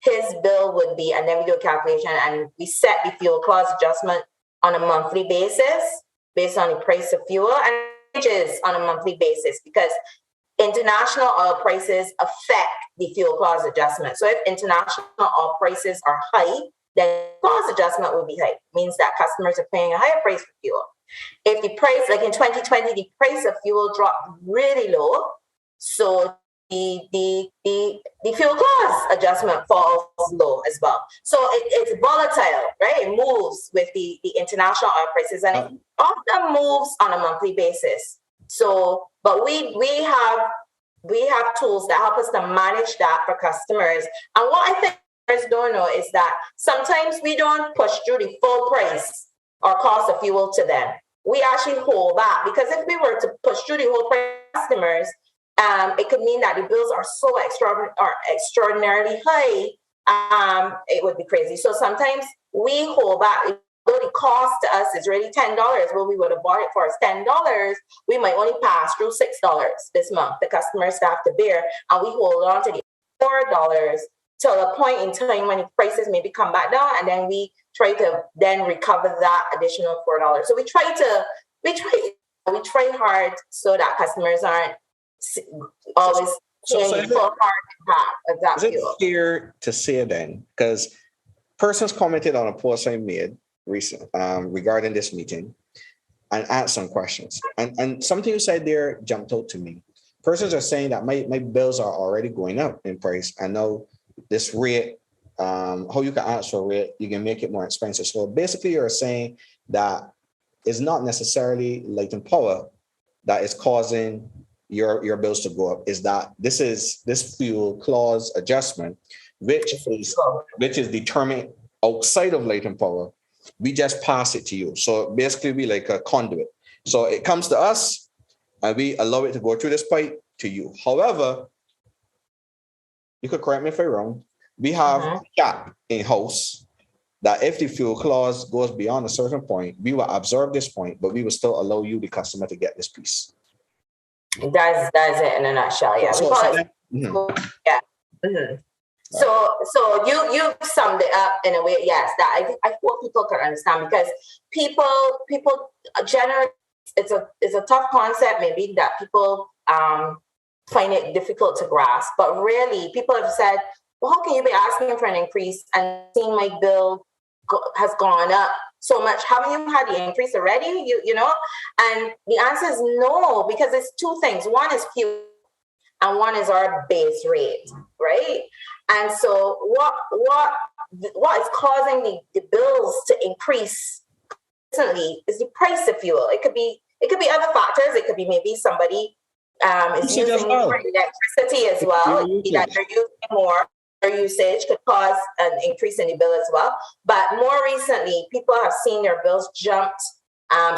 his bill would be, and then we do a calculation and we set the fuel clause adjustment on a monthly basis based on the price of fuel, and wages on a monthly basis, because international oil prices affect the fuel clause adjustment. So if international oil prices are high, then clause adjustment will be high. It means that customers are paying a higher price for fuel. If the price, like in 2020, the price of fuel dropped really low, so the fuel clause adjustment falls low as well. So it's volatile, right? It moves with the international oil prices, and it often moves on a monthly basis. So, but we have tools that help us to manage that for customers. And what I think customers don't know is that sometimes we don't push through the full price or cost of fuel to them. We actually hold back, because if we were to push through the whole price to customers, it could mean that the bills are so extraordinarily high. It would be crazy. So sometimes we hold back. Though the cost to us is really $10, well, we would have bought it for us $10. We might only pass through $6 this month. The customers have to bear, and we hold on to the $4 till a point in time when the prices maybe come back down, and then we try to then recover that additional $4. So we try hard so that customers aren't always paying full hard impact of that fuel. Is it fair to say then, because persons commented on a post I made recent regarding this meeting and asked some questions, and something you said there jumped out to me. Persons are saying that my bills are already going up in price. I know this rate, how you can ask for a rate, you can make it more expensive. So basically you're saying that it's not necessarily Latent Power that is causing your bills to go up, is that this fuel clause adjustment, which is determined outside of Latent Power. We just pass it to you. So basically we like a conduit. So it comes to us and we allow it to go through this pipe to you. However, you could correct me if I'm wrong, we have a cap in-house that if the fuel clause goes beyond a certain point, we will observe this point, but we will still allow you, the customer, to get this piece. That's it in a nutshell. Yeah. Yeah. Mm-hmm. So you summed it up in a way, yes, that I hope people can understand, because people generally, it's a tough concept maybe that people find it difficult to grasp, but really people have said, well, how can you be asking for an increase and seeing my bill has gone up so much? Haven't you had the increase already? You know? And the answer is no, because it's two things. One is fuel and one is our base rate, right? And so what is causing the bills to increase constantly is the price of fuel. It could be other factors. It could be maybe somebody is using more electricity as well. It could be that they're using more. Their usage could cause an increase in the bill as well. But more recently, people have seen their bills jumped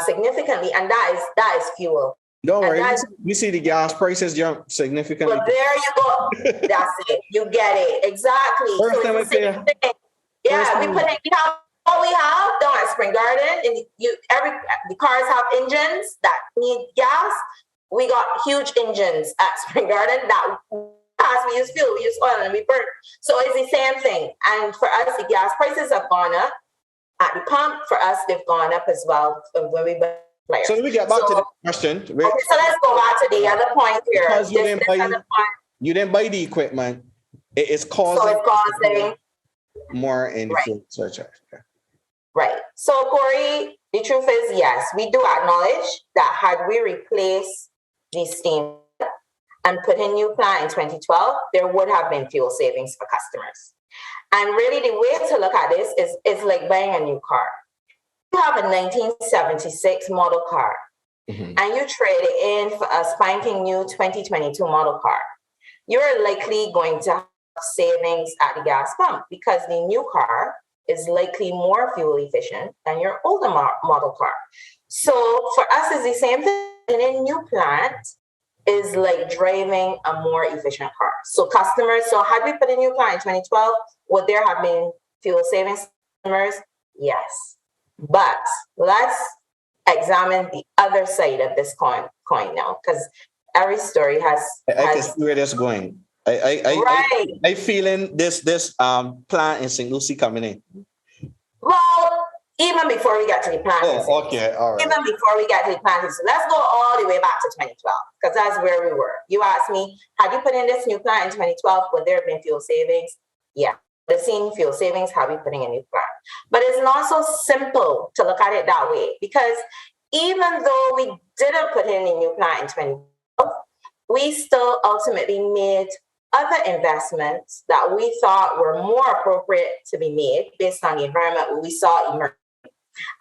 significantly, and that is fuel. Don't worry, we see the gas prices jump significantly. Well, there you go. That's it. You get it. Exactly. First so it's the same thing. Yeah, we have what we have down at Spring Garden, and the cars have engines that need gas. We got huge engines at Spring Garden that we use fuel, we use oil, and we burn. So it's the same thing. And for us, the gas prices have gone up at the pump. For us, they've gone up as well when we burn. So let me get back to the question. Okay, so let's go back to the other point here. Because you didn't buy the equipment, it's causing more in the fuel surcharge. Okay. Right. So Corey, the truth is, yes, we do acknowledge that had we replaced the steam and put in new plant in 2012, there would have been fuel savings for customers. And really the way to look at this is like buying a new car. You have a 1976 model car and you trade it in for a spanking new 2022 model car. You're likely going to have savings at the gas pump because the new car is likely more fuel efficient than your older model car. So for us, it's the same thing. And a new plant is like driving a more efficient car. So had we put a new plant in 2012, would there have been fuel savings customers? Yes. But let's examine the other side of this coin now, because every story has. I can see where that's going. I feeling this plant in St. Lucie coming in. Well, even before we get to the plant. Oh, okay, all right. Even before we get to the plant, so let's go all the way back to 2012, because that's where we were. You asked me, had you put in this new plant in 2012, would there have been fuel savings? Yeah. The same fuel savings, how we putting a new plant. But it's not so simple to look at it that way, because even though we didn't put in a new plant in 2012, we still ultimately made other investments that we thought were more appropriate to be made based on the environment we saw emerge.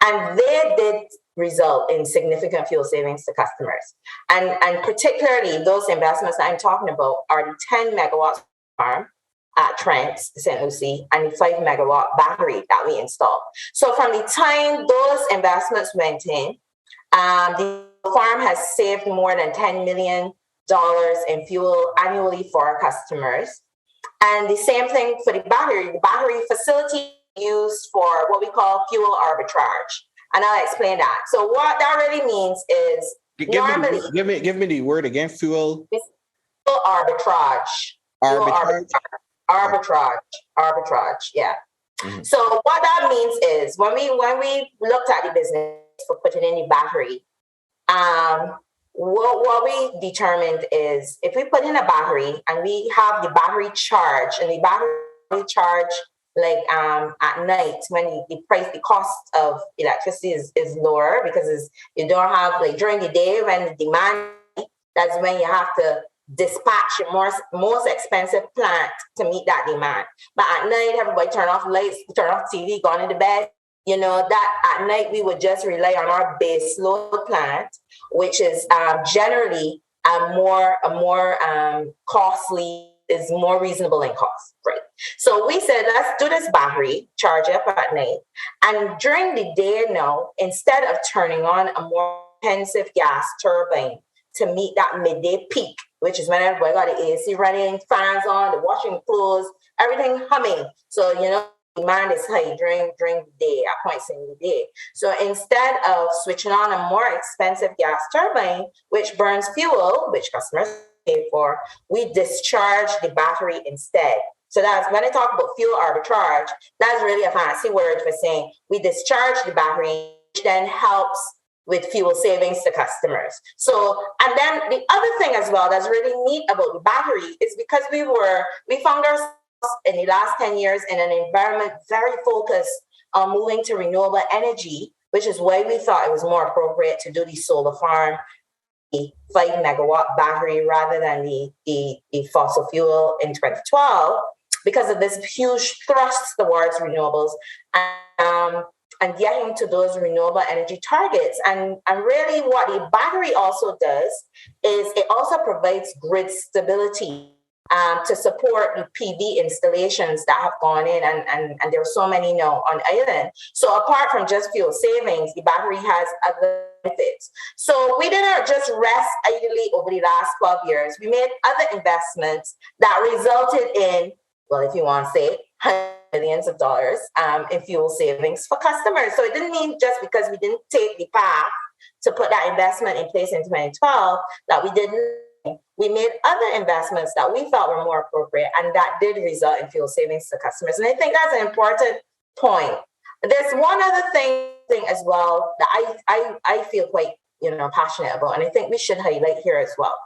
And they did result in significant fuel savings to customers. And particularly those investments that I'm talking about are the 10 megawatt farm at Trent, St. Lucie, and the 5 megawatt battery that we installed. So from the time those investments went in, the farm has saved more than $10 million in fuel annually for our customers. And the same thing for the battery. The battery facility used for what we call fuel arbitrage. And I'll explain that. So what that really means is give me the word again. Fuel arbitrage. Arbitrage. Arbitrage. Yeah. Mm-hmm. So what that means is when we looked at the business for putting in the battery, what we determined is if we put in a battery and we have the battery charge, and the battery charge like at night when the cost of electricity is lower because you don't have, like, during the day when the demand, that's when you have to dispatch your most expensive plant to meet that demand. But at night, everybody turn off lights, turn off TV, gone into bed. You know, that at night we would just rely on our base load plant, which is generally a more costly, is more reasonable in cost, right? So we said, let's do this battery, charge it up at night. And during the day now, instead of turning on a more expensive gas turbine to meet that midday peak, which is when everybody got the AC running, fans on, the washing clothes, everything humming. So, you know, demand is high during the day, at points in the day. So instead of switching on a more expensive gas turbine, which burns fuel, which customers pay for, we discharge the battery instead. So that's when I talk about fuel arbitrage, that's really a fancy word for saying we discharge the battery, which then helps with fuel savings to customers. So, and then the other thing as well that's really neat about the battery is because we found ourselves in the last 10 years in an environment very focused on moving to renewable energy, which is why we thought it was more appropriate to do the solar farm, the 5 megawatt battery rather than the fossil fuel in 2012, because of this huge thrust towards renewables and getting to those renewable energy targets. And really what the battery also does is it also provides grid stability to support the PV installations that have gone in, and there are so many now on island. So apart from just fuel savings, the battery has other benefits. So we didn't just rest idly over the last 12 years. We made other investments that resulted in, well, if you want to say, millions of dollars in fuel savings for customers. So it didn't mean just because we didn't take the path to put that investment in place in 2012 that we didn't. We made other investments that we thought were more appropriate, and that did result in fuel savings to customers. And I think that's an important point. There's one other thing as well that I feel quite passionate about, and I think we should highlight here as well.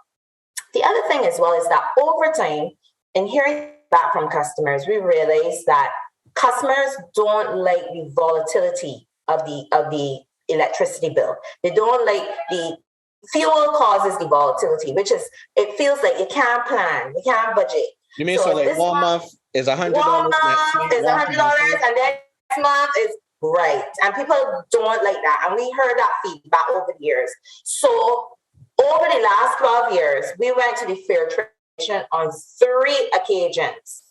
The other thing as well is that over time, in hearing back from customers, we realized that customers don't like the volatility of the electricity bill. They don't like the fuel causes the volatility, which is, it feels like you can't plan, you can't budget. You mean so like 1 month is $100? 1 month is $100, and then next month is right. And people don't like that. And we heard that feedback over the years. So over the last 12 years, we went to the Fair Trade Commission on 3 occasions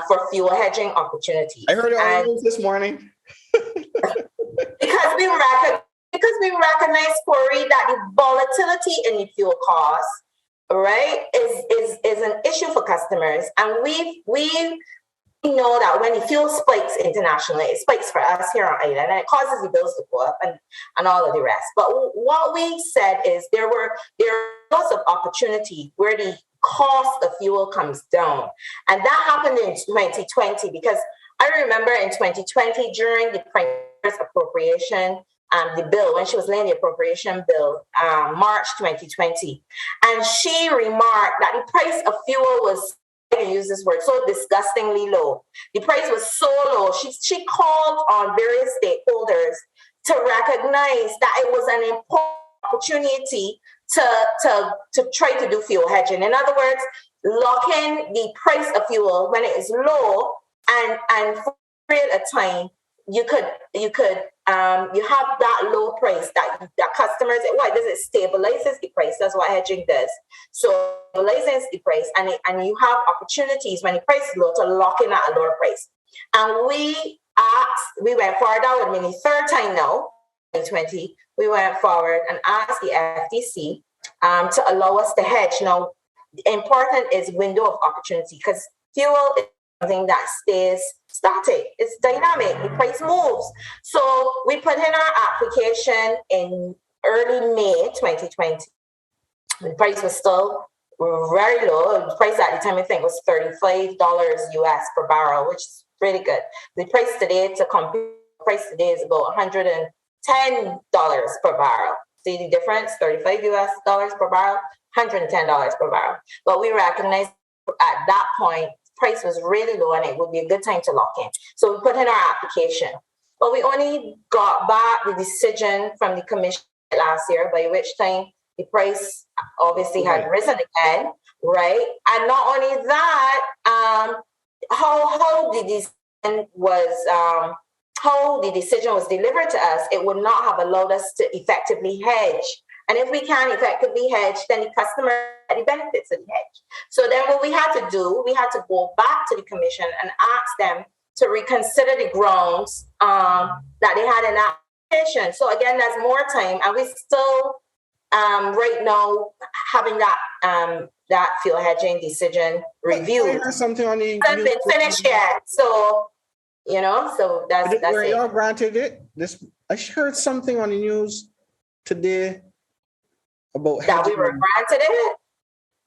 for fuel hedging opportunities. I heard it on news this morning. Because we recognize, Corey, that the volatility in the fuel costs, right, is an issue for customers. And we know that when the fuel spikes internationally, it spikes for us here on island, and it causes the bills to go up and all of the rest. But what we said is there are lots of opportunity where the cost of fuel comes down. And that happened in 2020, because I remember in 2020 during the Premier's appropriation, the bill, when she was laying the appropriation bill, March 2020. And she remarked that the price of fuel was, I use this word, so disgustingly low. The price was so low. She called on various stakeholders to recognize that it was an important opportunity to try to do fuel hedging. In other words, lock in the price of fuel when it is low, and for a period of time you have that low price that customers, what does it stabilizes the price. That's what hedging does. So stabilizes the price, and you have opportunities when the price is low to lock in at a lower price. And we went forward. That would mean the third time now, 2020, we went forward and asked the FTC to allow us to hedge. Now, important is window of opportunity, because fuel is something that stays static. It's dynamic. The price moves. So we put in our application in early May 2020. The price was still very low. The price at the time, I think, was $35 US per barrel, which is really good. The price today, to compare, the price today is about $110 per barrel. See the difference? $35 US per barrel, $110 per barrel. But we recognized at that point, price was really low and it would be a good time to lock in. So we put in our application. But we only got back the decision from the commission last year, by which time the price obviously had risen again, right? And not only that, how the decision was delivered to us, it would not have allowed us to effectively hedge. And if we can effectively hedge, then the customer get the benefits of the hedge. So then what we had to do, we had to go back to the commission and ask them to reconsider the grounds that they had in that application. So again, there's more time, and we still right now having that fuel hedging decision reviewed. Something on the hasn't been finished yet. So so that's where it. y'all granted it. I heard something on the news today about that hedging. We were granted it.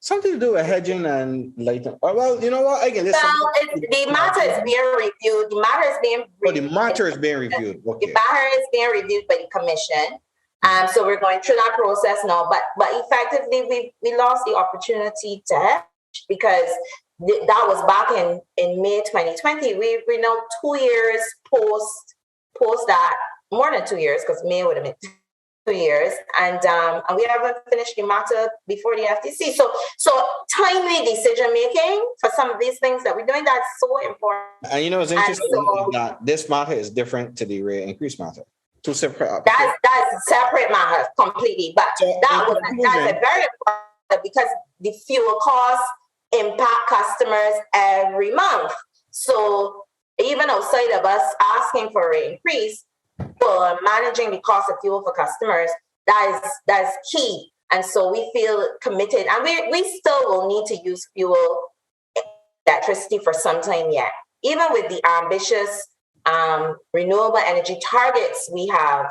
Something to do with hedging and Latent. Well, you know what? I can listen. Well, the matter is being reviewed. The matter is being reviewed. The matter is being reviewed. Okay. The matter is being reviewed by the commission. So we're going through that process now. But effectively, we lost the opportunity to hedge because that was back in May 2020. We're now 2 years post that, more than 2 years, because May would have been 2 years, and we haven't finished the matter before the FTC. So timely decision making for some of these things that we're doing, that's so important. And it's interesting that this matter is different to the rate increase matter. Two separate. That's separate matter completely. But that's a very important, because the fuel costs impact customers every month. So even outside of us asking for an increase, for managing the cost of fuel for customers, that's key. And so we feel committed, and we still will need to use fuel electricity for some time yet. Even with the ambitious renewable energy targets we have,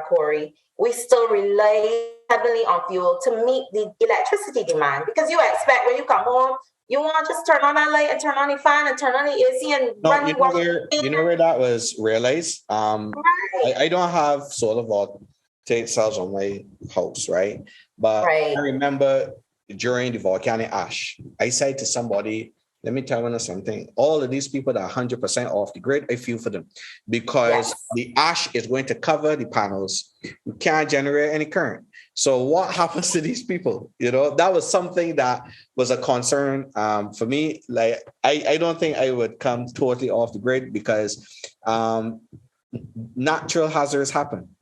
Corey, we still rely heavily on fuel to meet the electricity demand, because you expect when you come home, you want to just turn on that light and turn on the fan and turn on the AC and run the washing machine. Where that was realized? I don't have solar voltaic cells on my house, right? But I remember during the volcanic ash, I said to somebody, let me tell you something. All of these people that are 100% off the grid, I feel for them, because the ash is going to cover the panels. You can't generate any current. So what happens to these people? That was something that was a concern for me. Like, I don't think I would come totally off the grid, because natural hazards happen.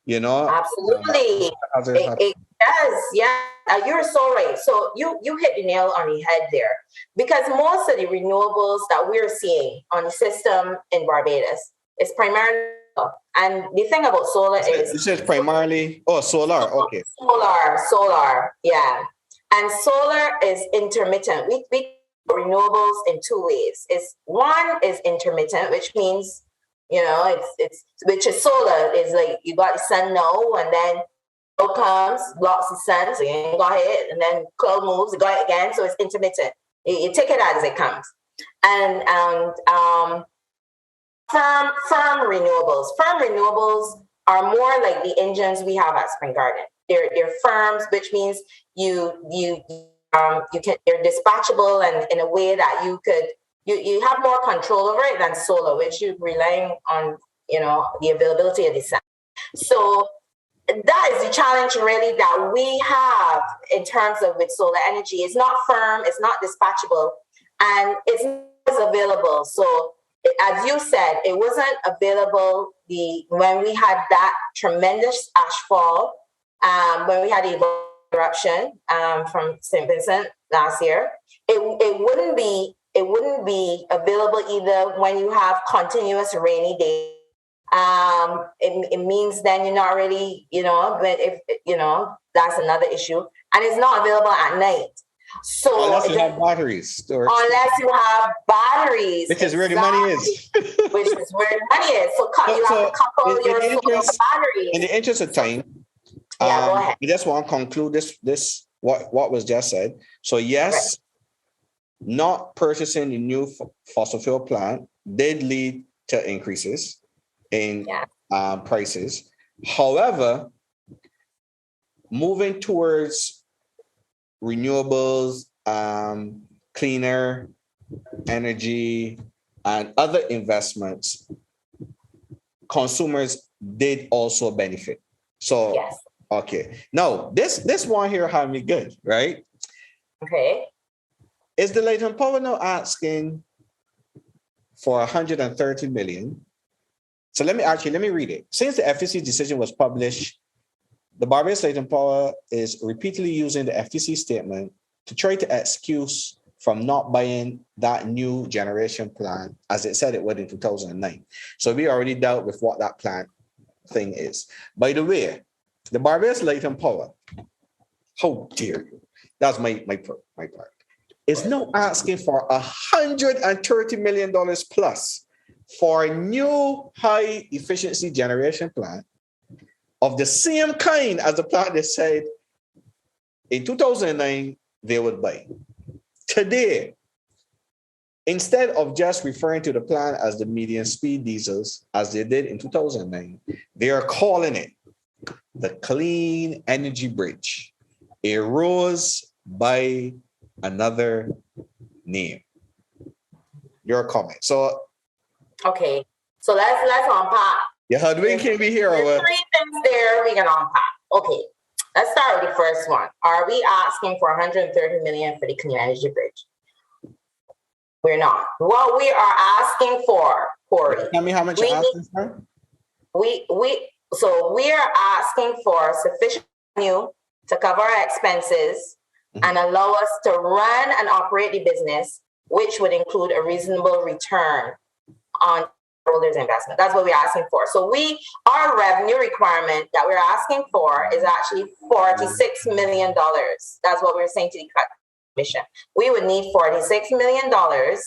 Absolutely. It does. Yeah, you're so right. So you hit the nail on the head there, because most of the renewables that we're seeing on the system in Barbados is primarily, and the thing about solar is this is primarily solar. Okay. Solar. Yeah, and solar is intermittent. We renewables in two ways. One is intermittent, which means which is solar. Is like you got the sun now, and then cloud comes, blocks the sun, so you go ahead, and then cloud moves, you go ahead again. So it's intermittent. You take it as it comes. And firm renewables. Firm renewables are more like the engines we have at Spring Garden. They're firms, which means they're dispatchable, and in a way that you have more control over it than solar, which you're relying on, the availability of the sun. So that is the challenge really that we have in terms of with solar energy. It's not firm, it's not dispatchable, and it's not available. So as you said, it wasn't available when we had that tremendous ashfall, when we had the eruption from St. Vincent last year. It wouldn't be available either when you have continuous rainy days. It means then you're not really, but if that's another issue, and it's not available at night. So unless you have batteries, unless you have batteries, which is where the money is. Which is where the money is. So you have to couple your batteries. In the interest of time, go ahead. I just want to conclude this what was just said. So yes, not purchasing the new fossil fuel plant did lead to increases in prices. However, moving towards renewables, cleaner energy, and other investments, consumers did also benefit. So, okay. Now, this one here had me good, right? Okay. Is the Latent Power now asking for 130 million? So let me read it. Since the FTC decision was published, the Barbados Latent Power is repeatedly using the FTC statement to try to excuse from not buying that new generation plant as it said it would in 2009. So we already dealt with what that plant thing is. By the way, the Barbados Latent Power, how dare you? That's my part. Is now asking for $130 million plus for a new high efficiency generation plant of the same kind as the plant they said in 2009 they would buy. Today, instead of just referring to the plant as the medium speed diesels as they did in 2009, they are calling it the Clean Energy Bridge. It rose by another name. Your comment. So okay. So let's unpack. Yeah, Hudwin can be here. There's three things there we can unpack. Okay. Let's start with the first one. Are we asking for 130 million for the Clean Energy Bridge? We're not. What we are asking for, Corey. Tell me how much you're asking for? So we are asking for sufficient revenue to cover our expenses and allow us to run and operate the business, which would include a reasonable return on shareholders' investment. That's what we're asking for. So our revenue requirement that we're asking for is actually $46 million. That's what we're saying to the commission. We would need $46 million to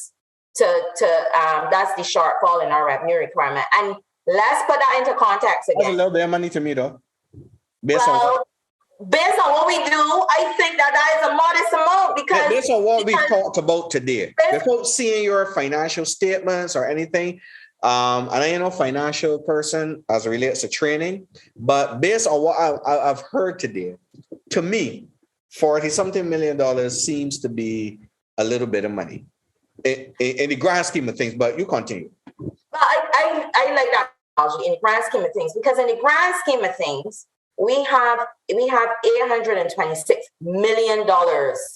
that's the shortfall in our revenue requirement. And let's put that into context again. That's a little bit of money to me, though. Based on what we do, I think that is a modest amount because based on what we talked about today, without seeing your financial statements or anything, and I ain't no financial person as it relates to training, but based on what I've heard today, to me, $40-something million seems to be a little bit of money in the grand scheme of things. But you continue. But I like that analogy in the grand scheme of things because in the grand scheme of things, we have $826 million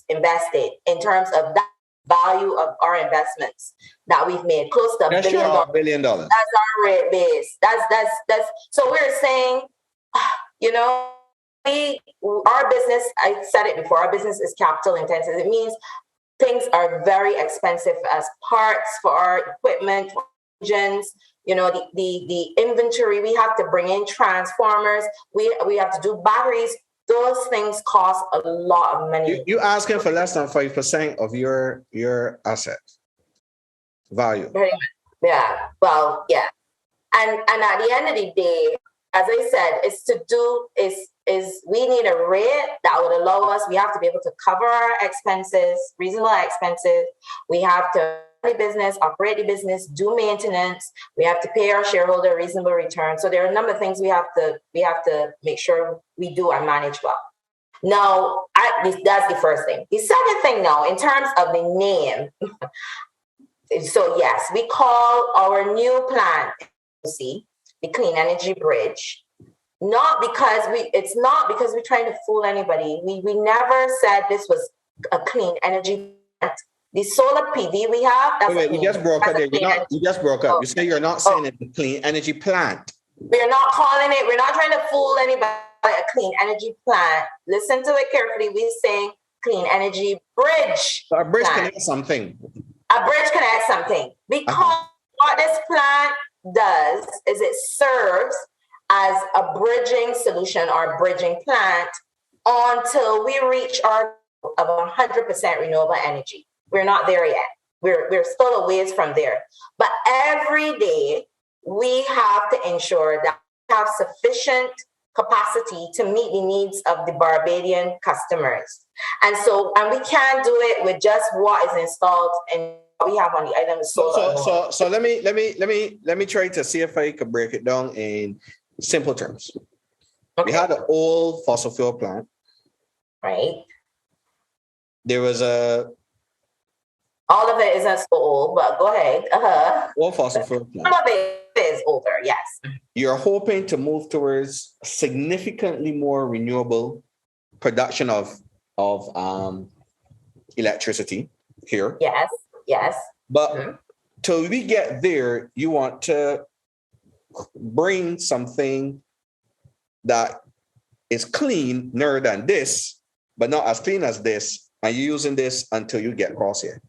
invested in terms of that value of our investments that we've made, close to $1 billion. That's our rate base. That's so we're saying, our business, I said it before, our business is capital intensive. It means things are very expensive as parts for our equipment, for engines. The inventory, we have to bring in transformers, we have to do batteries. Those things cost a lot of money. You asking for less than 5% of your asset value. Very much. Yeah. Well, yeah. And at the end of the day, as I said, is we need a rate that would allow us, we have to be able to cover our expenses, reasonable expenses. We have to operate the business, do maintenance. We have to pay our shareholder a reasonable return. So there are a number of things we have to make sure we do and manage well. Now, that's the first thing. The second thing now, in terms of the name, so yes, we call our new plan, the Clean Energy Bridge. It's not because we're trying to fool anybody. We never said this was a clean energy plant. The solar PV we have, that's wait, you just broke up there. You just broke up. You say you're not saying it's a clean energy plant. We're not trying to fool anybody. A clean energy plant. Listen to it carefully. We're saying clean energy bridge. So a bridge connects something. A bridge connects something. Because what this plant does is it serves as a bridging solution or bridging plant until we reach our goal of 100% renewable energy. We're not there yet. We're still a ways from there. But every day we have to ensure that we have sufficient capacity to meet the needs of the Barbadian customers. And we can't do it with just what is installed and what we have on the island of solar. So let me try to see if I could break it down in simple terms. Okay. We had an old fossil fuel plant. Right. There was all of it isn't so old, but go ahead. Old fossil fuel plant. Some of it is older, yes. You're hoping to move towards significantly more renewable production of electricity here. Yes. But till we get there, you want to bring something that is cleaner than this, but not as clean as this, and you're using this until you get across here.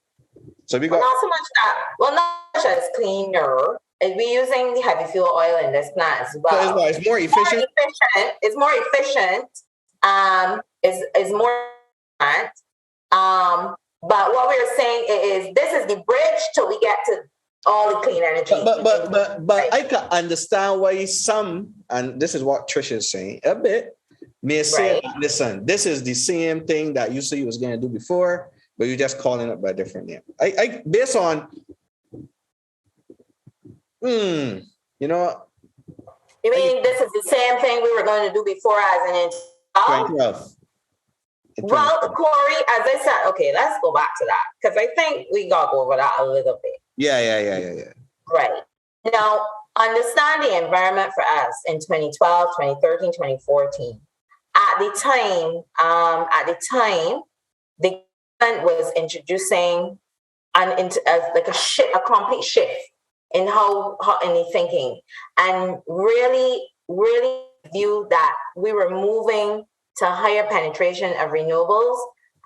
So we got not so much that. Well, not much as cleaner. We're using the heavy fuel oil in this plant as well. So it's more efficient. It's more efficient. Is more efficient. But what we're saying is this is the bridge till we get to all the clean energy. But I can understand why some, and this is what Trish is saying, a bit, may say, listen, this is the same thing that you said you was going to do before, but you're just calling it by a different name. I based on, you know. You mean this is the same thing we were going to do before as an 2012. Well, Corey, as I said, okay, let's go back to that because I think we got over that a little bit. Yeah. Right. Now, understand the environment for us in 2012, 2013, 2014. At the time, the government was introducing a complete shift in how in the thinking, and really view that we were moving to higher penetration of renewables,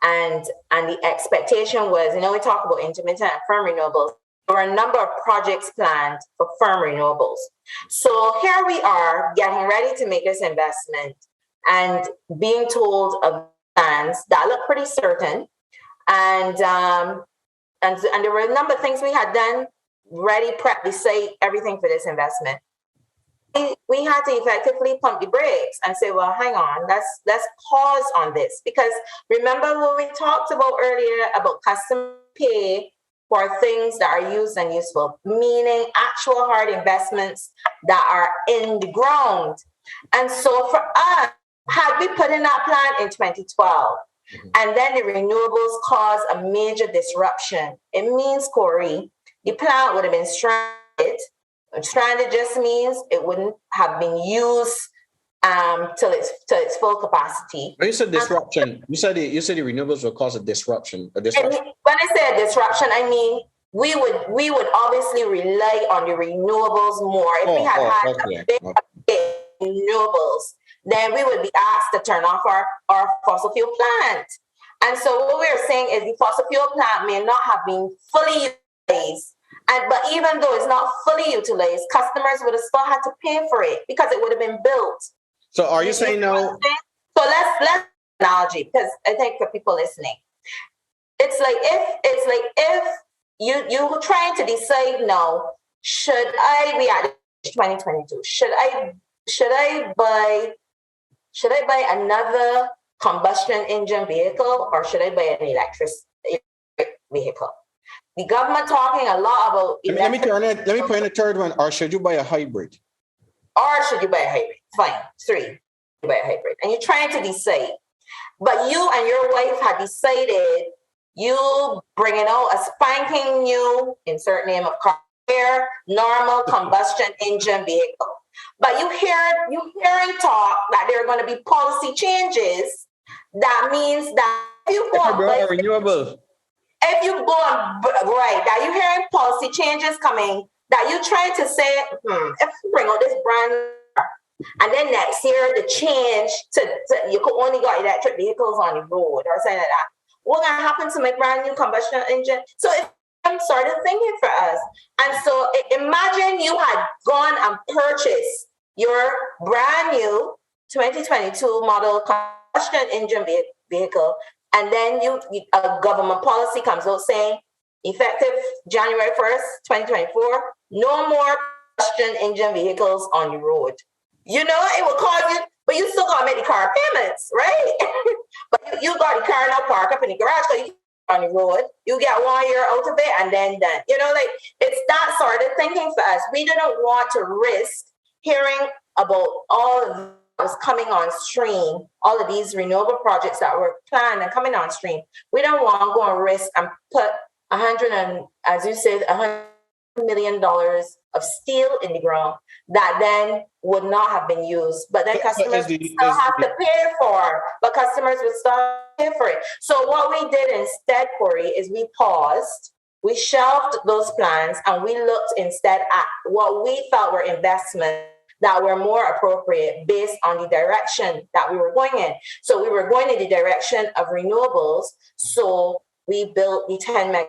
and the expectation was, we talk about intermittent and firm renewables. There were a number of projects planned for firm renewables. So here we are getting ready to make this investment and being told of plans that look pretty certain. And there were a number of things we had done, ready, prep, decide everything for this investment. We had to effectively pump the brakes and say, well, hang on, let's pause on this. Because remember what we talked about earlier about customer pay for things that are used and useful, meaning actual hard investments that are in the ground. And so for us, had we put in that plan in 2012, and then the renewables caused a major disruption, it means, Corey, the plant would have been stranded. Stranded just means it wouldn't have been used till its full capacity. When you said disruption, you said the renewables will cause a disruption. When I say a disruption, I mean we would obviously rely on the renewables more. If we had big renewables, then we would be asked to turn off our fossil fuel plant. And so what we're saying is the fossil fuel plant may not have been fully utilized. But even though it's not fully utilized, customers would have still had to pay for it because it would have been built. So are you saying no? So let's analogy, because I think for people listening, it's like if you were trying to decide now, should I be at 2022? Should I buy another combustion engine vehicle, or should I buy an electric vehicle? The government talking a lot about. Let me put in a third one. Or should you buy a hybrid? Fine. 3. You buy a hybrid, and you're trying to decide. But you and your wife had decided you bringing out a spanking new, insert name of car, normal combustion engine vehicle. But you hearing talk that there are going to be policy changes. That means that if you go renewable. If you go right, that you're hearing policy changes coming, that you're trying to say, if you bring out this brand, and then next year the change to you could only got electric vehicles on the road or something like that. What's gonna happen to my brand new combustion engine? So it's sort of thinking for us. And so imagine you had gone and purchased your brand new 2022 model combustion engine vehicle, and then a government policy comes out saying, effective January 1st, 2024, no more combustion engine vehicles on the road. You know, it will cause you, but you still got to make the car payments, right? But you got the car now parked up in the garage, so you on the road, you get 1 year out of it, and then done. You know, like, it's that sort of thinking for us. We didn't want to risk hearing about all of was coming on stream, all of these renewable projects that were planned and coming on stream. We don't want to go and risk and put $100 million of steel in the ground that then would not have been used, but then customers would still have to pay for. But customers would still pay for it. So what we did instead, Corey, is we paused. We shelved those plans and we looked instead at what we felt were investments that were more appropriate based on the direction that we were going in. So we were going in the direction of renewables. So we built the 10 meg.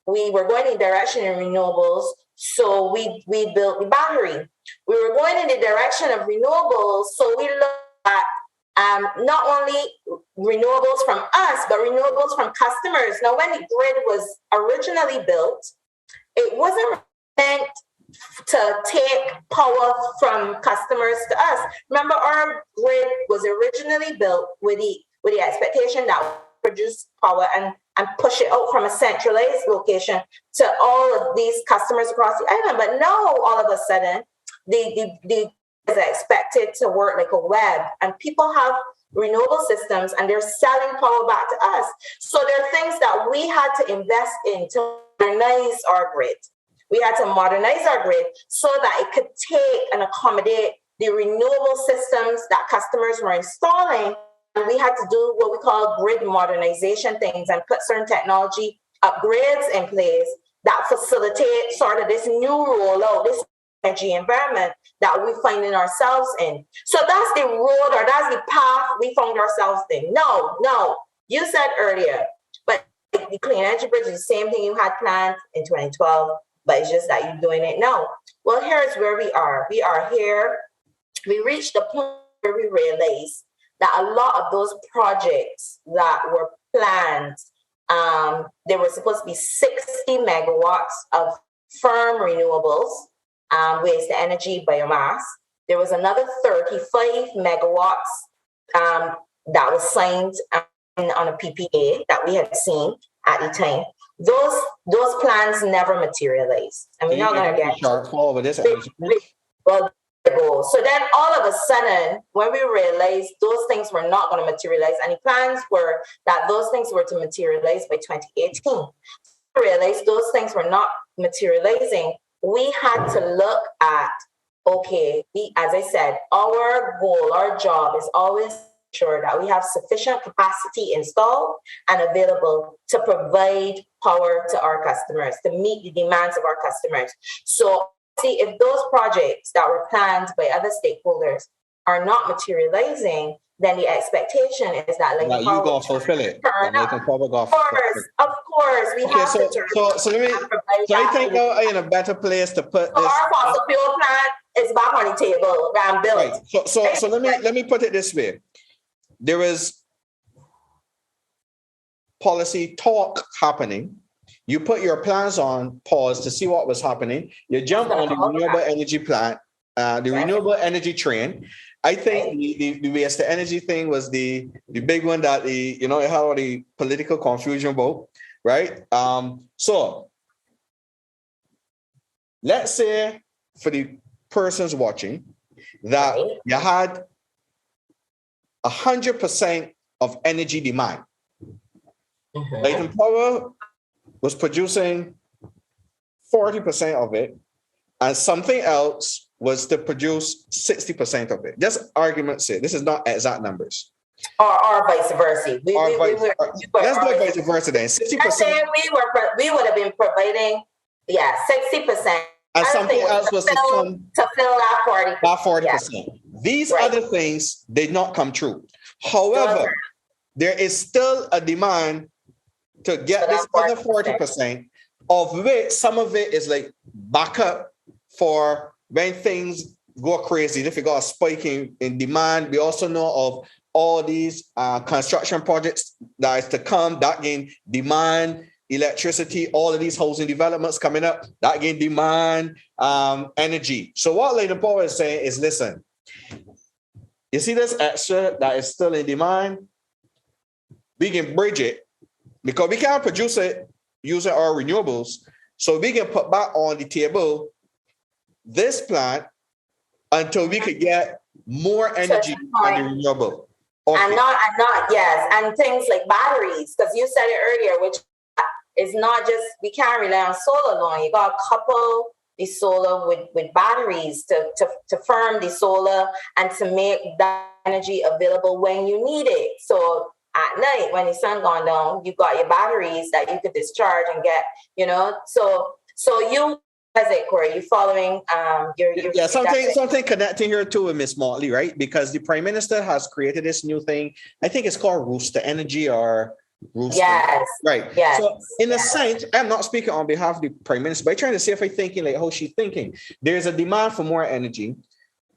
We were going in the direction of renewables. So we built the battery. We were going in the direction of renewables. So we looked at not only renewables from us, but renewables from customers. Now, when the grid was originally built, it wasn't meant to take power from customers to us. Remember, our grid was originally built with the expectation that we produce power and push it out from a centralized location to all of these customers across the island. But now, all of a sudden, the is expected to work like a web, and people have renewable systems and they're selling power back to us. So there are things that we had to invest in to modernize our grid. We had to modernize our grid so that it could take and accommodate the renewable systems that customers were installing. And we had to do what we call grid modernization things and put certain technology upgrades in place that facilitate sort of this new rollout, this energy environment that we finding ourselves in. So that's the road, or that's the path we found ourselves in. No, you said earlier, but the clean energy bridge is the same thing you had planned in 2012. But it's just that you're doing it now. Well, here's where we are. We are here. We reached the point where we realized that a lot of those projects that were planned, there were supposed to be 60 megawatts of firm renewables, waste to energy, biomass. There was another 35 megawatts that was signed on a PPA that we had seen at the time. Those plans never materialized. And we're not going to get shortfall with this. So then all of a sudden, when we realized those things were not going to materialize, and the plans were that those things were to materialize by 2018, we realized those things were not materializing. We had to look at, okay, as I said, our goal, our job is always sure that we have sufficient capacity installed and available to provide power to our customers, to meet the demands of our customers. So see, if those projects that were planned by other stakeholders are not materializing, then the expectation is that like you gonna fulfill it. Of course, we have to turn. So I think now in a better place to put this. Our fossil fuel plant is back on the table and built. Right. So let me put it this way. There is policy talk happening. You put your plans on pause to see what was happening. You jump on the renewable energy plant, the renewable energy train. I think the waste to energy thing was the big one that it had all the political confusion about, right? So let's say for the persons watching that you had 100% of energy demand. Latent Power was producing 40% of it, and something else was to produce 60% of it. Just argument's sake. This is not exact numbers. Or vice versa. Let's do vice versa then. 60%. We would have been providing, 60%. And something else was to fill that 40%. Yeah. These other things did not come true. However, there is still a demand to get this other 40%, of which some of it is like backup for when things go crazy. If you got a spike in demand, we also know of all these construction projects that is to come, that gain demand, electricity, all of these housing developments coming up, that gain demand, energy. So what Latent Power is saying is, listen, you see this extra that is still in demand? We can bridge it because we can't produce it using our renewables. So we can put back on the table this plant until we could get more energy on the renewable. Okay. And things like batteries, because you said it earlier, which is not just, we can't rely on solar alone. You got to couple the solar with batteries to firm the solar and to make that energy available when you need it. So at night, when the sun gone down, you got your batteries that you could discharge and get, So you, as it, Corey, you following your something connecting here too with Miss Motley, right? Because the Prime Minister has created this new thing. I think it's called Rooster Energy or Rooster. Yes. Right. Yes. So in a sense, I'm not speaking on behalf of the Prime Minister, but I'm trying to see if I'm thinking like how she's thinking. There's a demand for more energy.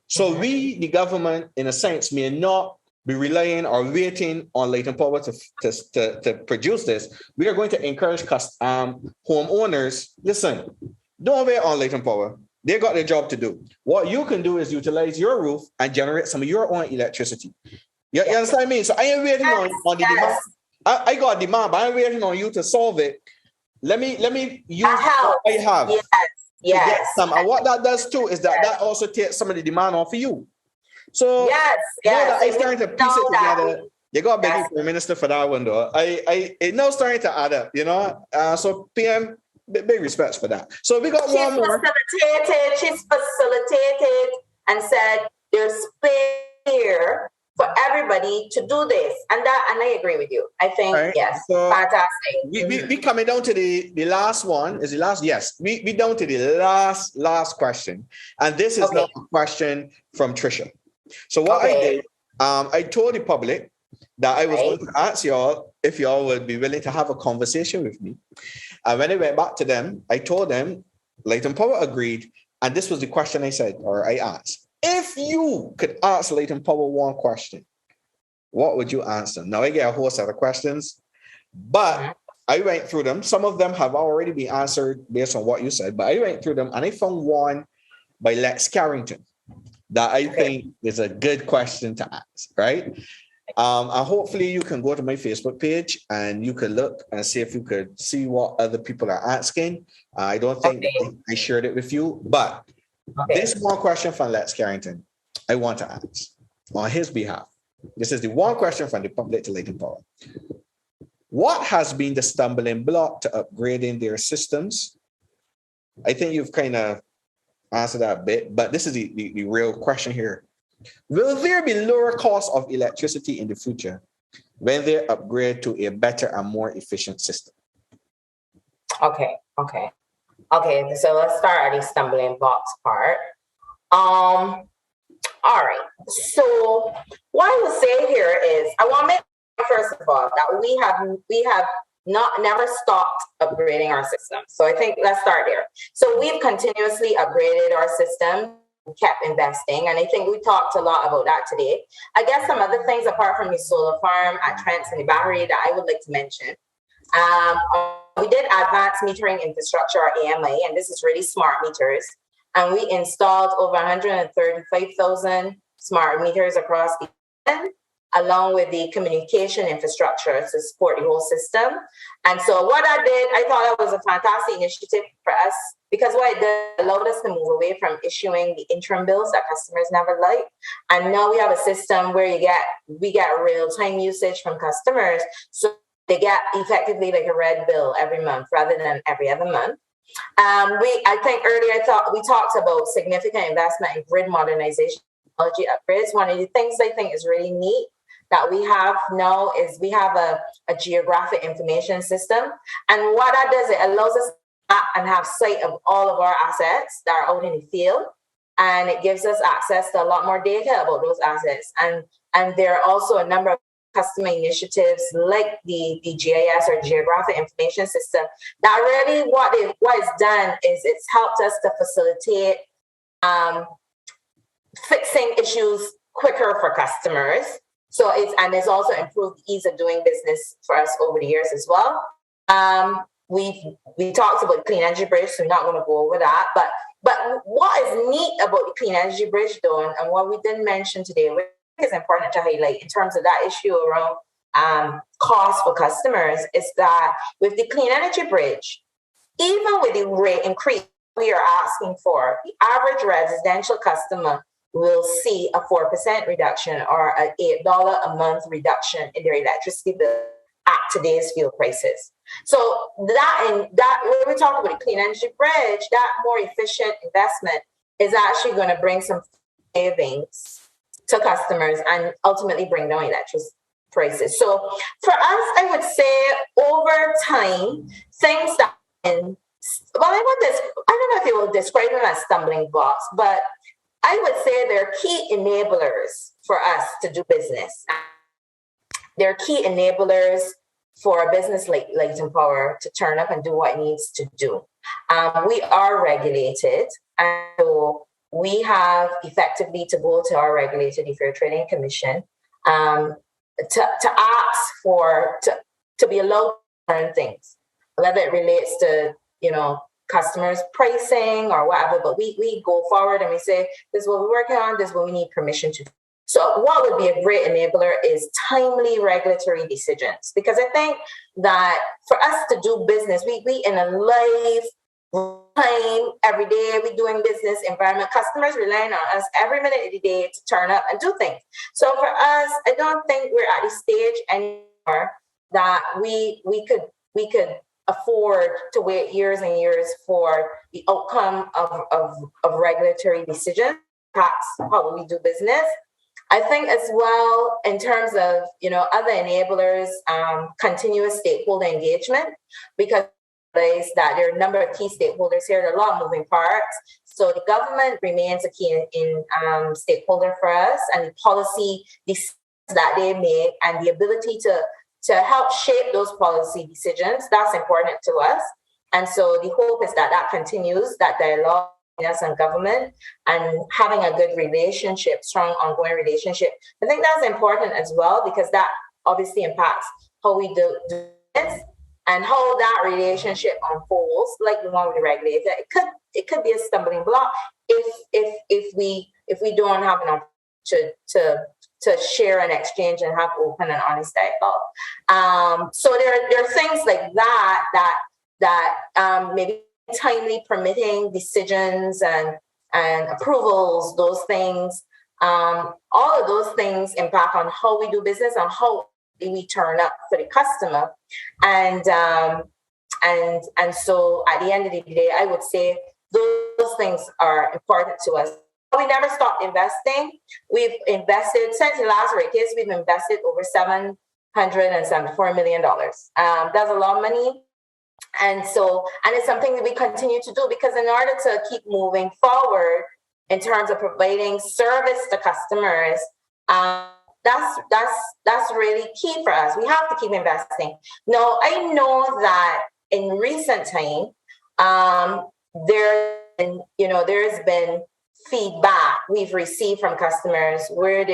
So we, the government, in a sense, may not be relying or waiting on Latent Power to produce this. We are going to encourage homeowners, listen, don't wait on Latent Power. They got their job to do. What you can do is utilize your roof and generate some of your own electricity. You understand me? So I am waiting on the demand. I got a demand, but I'm waiting on you to solve it. Let me use what I have. Yes. Some. And what that does too is that also takes some of the demand off of you. So that I'm starting to piece it together. You got to beg the Prime Minister for that one though. It now starting to add up, So PM, big respects for that. So we got one more. She's facilitated and said there's space here for everybody to do this. And I agree with you. I think, yes, so fantastic. We coming down to the last one. Is the last? Yes. We down to the last question. And this is not a question from Trisha. So what I did, I told the public that I was going to ask y'all if y'all would be willing to have a conversation with me. And when I went back to them, I told them, Latent Power agreed. And this was the question I asked. If you could ask Latent Power one question, what would you answer? Now I get a whole set of questions, but I went through them. Some of them have already been answered based on what you said, but I went through them and I found one by Lex Carrington that I think is a good question to ask, right? And hopefully you can go to my Facebook page and you can look and see if you could see what other people are asking. I don't think I shared it with you, but this one question from Lex Carrington, I want to ask on his behalf. This is the one question from the public to Latent Power. What has been the stumbling block to upgrading their systems? I think you've kind of answered that a bit, but this is the real question here. Will there be lower cost of electricity in the future when they upgrade to a better and more efficient system? Okay, so let's start at the stumbling blocks part. All right. So what I would say here is I want to make first of all that we have never stopped upgrading our system. So I think let's start there. So we've continuously upgraded our system, kept investing, and I think we talked a lot about that today. I guess some other things apart from the solar farm at Trent and the battery that I would like to mention. We did advanced metering infrastructure, or AMI, and this is really smart meters. And we installed over 135,000 smart meters across the island, along with the communication infrastructure to support the whole system. And so what I did, I thought that was a fantastic initiative for us because what it did allowed us to move away from issuing the interim bills that customers never like. And now we have a system where we get real-time usage from customers. So they get effectively like a red bill every month rather than every other month. I think earlier we talked about significant investment in grid modernization, technology upgrades. One of the things I think is really neat that we have now is we have a geographic information system. And what that does, it allows us to map and have sight of all of our assets that are out in the field. And it gives us access to a lot more data about those assets. And there are also a number of customer initiatives like the GIS or Geographic Information System that really what it's done is it's helped us to facilitate fixing issues quicker for customers. So it's also improved ease of doing business for us over the years as well. We talked about the Clean Energy Bridge, so we're not going to go over that. But what is neat about the Clean Energy Bridge, though, and what we didn't mention today, which is important to highlight in terms of that issue around cost for customers, is that with the Clean Energy Bridge, even with the rate increase we are asking for, the average residential customer will see a 4% reduction or an $8 a month reduction in their electricity bill at today's fuel prices. So that when we talk about the Clean Energy Bridge, that more efficient investment is actually going to bring some savings to customers and ultimately bring down electricity prices. So for us, I would say over time, things that I don't know if you will describe them as stumbling blocks, but I would say they're key enablers for us to do business. They're key enablers for a business like Latent Power to turn up and do what it needs to do. We are regulated, and so we have effectively to go to our regulated Fair Trading Commission to ask to be allowed to learn things, whether it relates to customers' pricing or whatever. But we go forward and we say, this is what we're working on, this is what we need permission to do. So what would be a great enabler is timely regulatory decisions, because I think that for us to do business, we in a live time every day, we doing business environment, customers relying on us every minute of the day to turn up and do things. So for us, I don't think we're at the stage anymore that we could afford to wait years and years for the outcome of regulatory decisions. That's how we do business. I think as well, in terms of, other enablers, continuous stakeholder engagement, because that there are a number of key stakeholders here. There are a lot of moving parts. So the government remains a key stakeholder for us, and the policy decisions that they make and the ability to help shape those policy decisions, that's important to us. And so the hope is that continues, that dialogue between us and government, and having a good relationship, strong ongoing relationship. I think that's important as well, because that obviously impacts how we do this and how that relationship unfolds, like the one with the regulator. It could be a stumbling block if we don't have enough to share and exchange and have open and honest dialogue. So there are things like that maybe timely permitting decisions and approvals, those things, all of those things impact on how we do business and how we turn up for the customer. And so at the end of the day, I would say those things are important to us. We never stopped investing. We've invested since the last rate case. We've invested over $774 million. That's a lot of money. And it's something that we continue to do, because in order to keep moving forward in terms of providing service to customers, that's really key for us. We have to keep investing. Now, I know that in recent time, there's been feedback we've received from customers where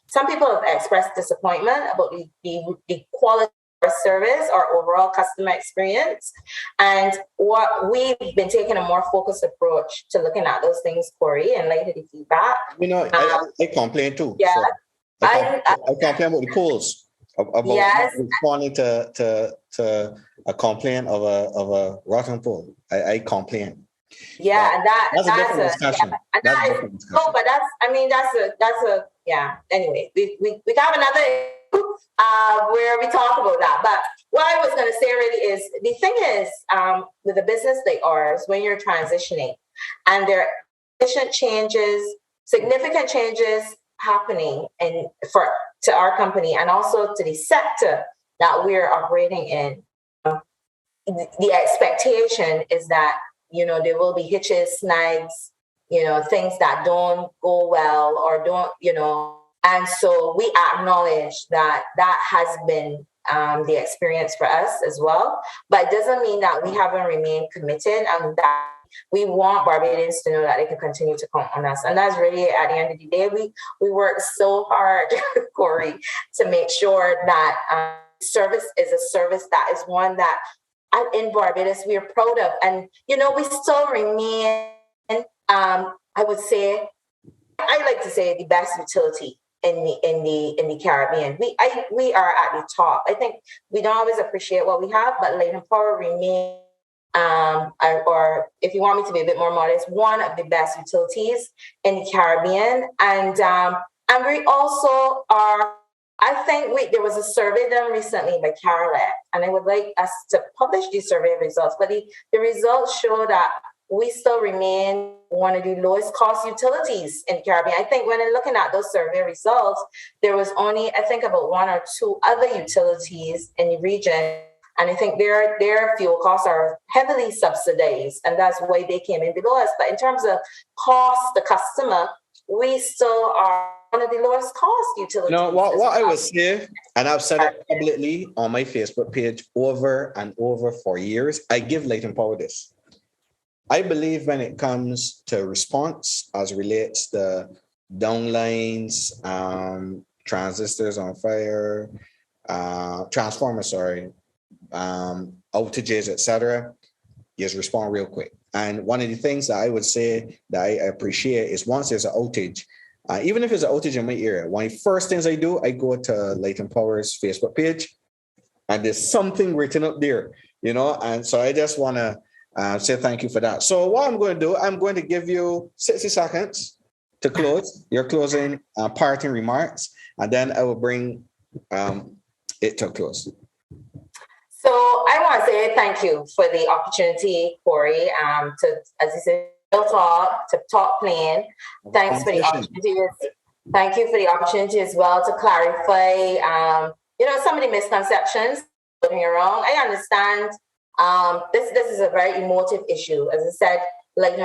some people have expressed disappointment about the quality of service or overall customer experience. And what we've been taking a more focused approach to looking at those things, Corey, in light of the feedback. I complain too. Yeah. So I complain about the polls about responding to a complaint of a rotten poll. I complain. Yeah, and that's a different discussion. But that's a anyway. We have another where we talk about that. But what I was going to say really is the thing is with a business like ours, when you're transitioning and there are significant changes happening to our company and also to the sector that we're operating in, the expectation is that, there will be hitches, snags, things that don't go well or don't, and so we acknowledge that has been the experience for us as well. But it doesn't mean that we haven't remained committed and that we want Barbadians to know that they can continue to count on us. And that's really, at the end of the day, we work so hard, Corey, to make sure that service is a service that is one that in Barbados we are proud of. And, we still remain, I would say, I like to say the best utility in the Caribbean. We are at the top. I think we don't always appreciate what we have, but Latent Power remains, or if you want me to be a bit more modest, one of the best utilities in the Caribbean. And we also are, I think there was a survey done recently by Caroline, and I would like us to publish these survey results, but the results show that we still remain one of the lowest cost utilities in the Caribbean. I think when I'm looking at those survey results, there was only, I think, about one or two other utilities in the region. And I think their fuel costs are heavily subsidized, and that's why they came in below us. But in terms of cost, the customer, we still are one of the lowest cost utilities. What I would say, and I've said it publicly on my Facebook page over and over for years, I give Latent Power this. I believe when it comes to response as relates to downlines, transistors on fire, transformers, outages, etc., just respond real quick. And one of the things that I would say that I appreciate is once there's an outage, even if it's an outage in my area, one of the first things I do, I go to Latent Power's Facebook page, and there's something written up there, and so I just want to say thank you for that. So what I'm going to do, I'm going to give you 60 seconds to close your closing parting remarks, and then I will bring it to a close. So I want to say thank you for the opportunity, Corey, to, as you said, to talk plain. Thanks for the opportunity. Thank you for the opportunity as well to clarify, some of the misconceptions. Don't get me wrong. I understand this is a very emotive issue. As I said, like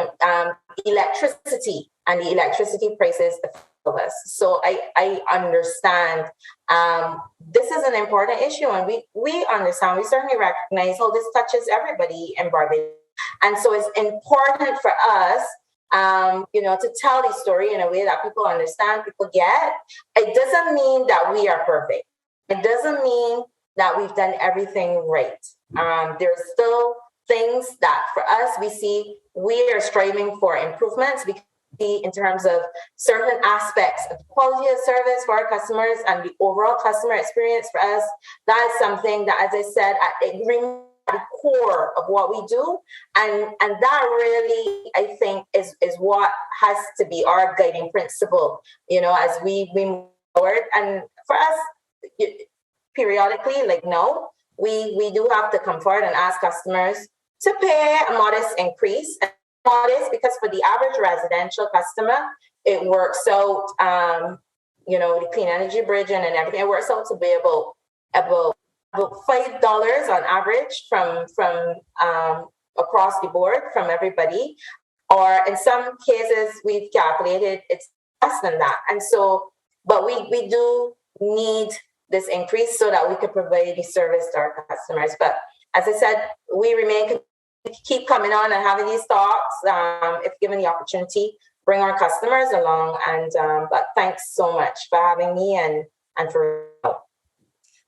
electricity and the electricity prices affect us. So I understand this is an important issue, and we understand, we certainly recognize how this touches everybody in Barbados. And so it's important for us, to tell the story in a way that people understand, people get. It doesn't mean that we are perfect. It doesn't mean that we've done everything right. There's still things that for us, we see we are striving for improvements in terms of certain aspects of quality of service for our customers and the overall customer experience for us. That is something that, as I said, it remains at the core of what we do. And that really, I think, is what has to be our guiding principle, as we move forward. And for us, periodically, we do have to come forward and ask customers to pay a modest increase. Modest because for the average residential customer, it works out, the clean energy bridge and everything, it works out to be about $5 on average from across the board from everybody. Or in some cases, we've calculated it's less than that. And so, but we do need this increase so that we can provide the service to our customers. But as I said, we keep coming on and having these talks. If given the opportunity, bring our customers along. And but thanks so much for having me and for.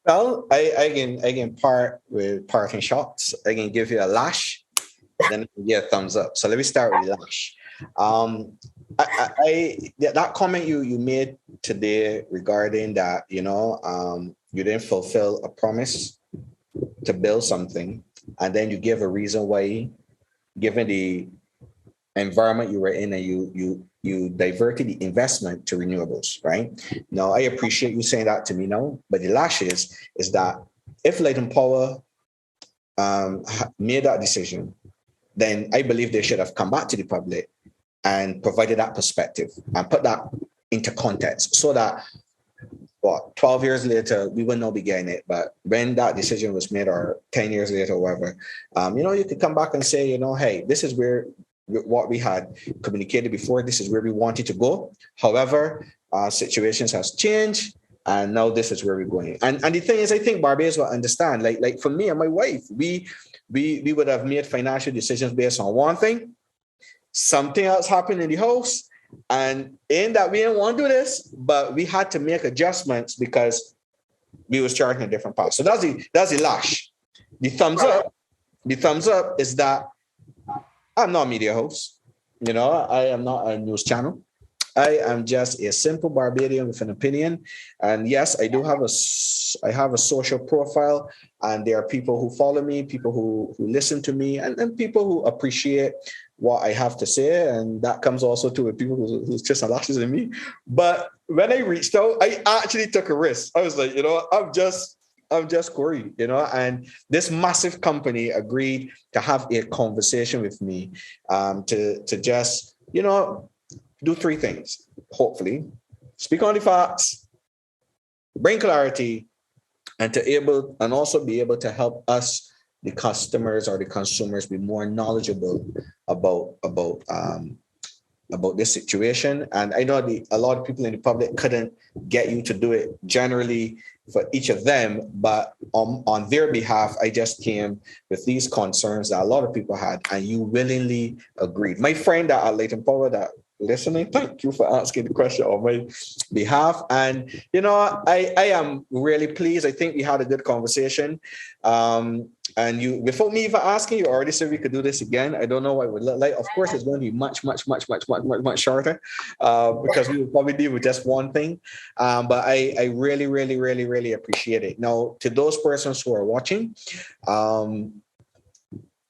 Well, I can part with parting shots. I can give you a lash, then give a thumbs up. So let me start with lash. That comment you made today regarding that, you didn't fulfill a promise to build something, and then you give a reason why, given the environment you were in, and you diverted the investment to renewables, right? Now, I appreciate you saying that to me now, but the lash is that if Latent Power made that decision, then I believe they should have come back to the public and provided that perspective and put that into context so that 12 years later, we would not be getting it. But when that decision was made, or 10 years later, or whatever, you could come back and say, hey, this is where what we had communicated before. This is where we wanted to go. However, situations has changed, and now this is where we're going. And the thing is, I think Barbados will understand. Like for me and my wife, we would have made financial decisions based on one thing. Something else happened in the house. And in that, we didn't want to do this, but we had to make adjustments because we was charging a different path. So that's the lash. The thumbs up is that I'm not a media host. I am not a news channel. I am just a simple Barbadian with an opinion. And yes, I have a social profile, and there are people who follow me, people who listen to me, and people who appreciate what I have to say. And that comes also to with people who's just lashes in me. But when I reached out, I actually took a risk. I was like, I'm just Corey, and this massive company agreed to have a conversation with me to just, do three things. Hopefully, speak on the facts, bring clarity, and also be able to help us, the customers or the consumers, be more knowledgeable about this situation. And I know a lot of people in the public couldn't get you to do it generally for each of them, but on their behalf, I just came with these concerns that a lot of people had, and you willingly agreed. My friend at Latent Power that listening, thank you for asking the question on my behalf. And I am really pleased. I think we had a good conversation. And you, without me even asking, you already said we could do this again. I don't know what it would look like. Of course, it's going to be much, much, much, much, much, much, much shorter because we would probably deal with just one thing. But I really, really, really, really appreciate it. Now, to those persons who are watching,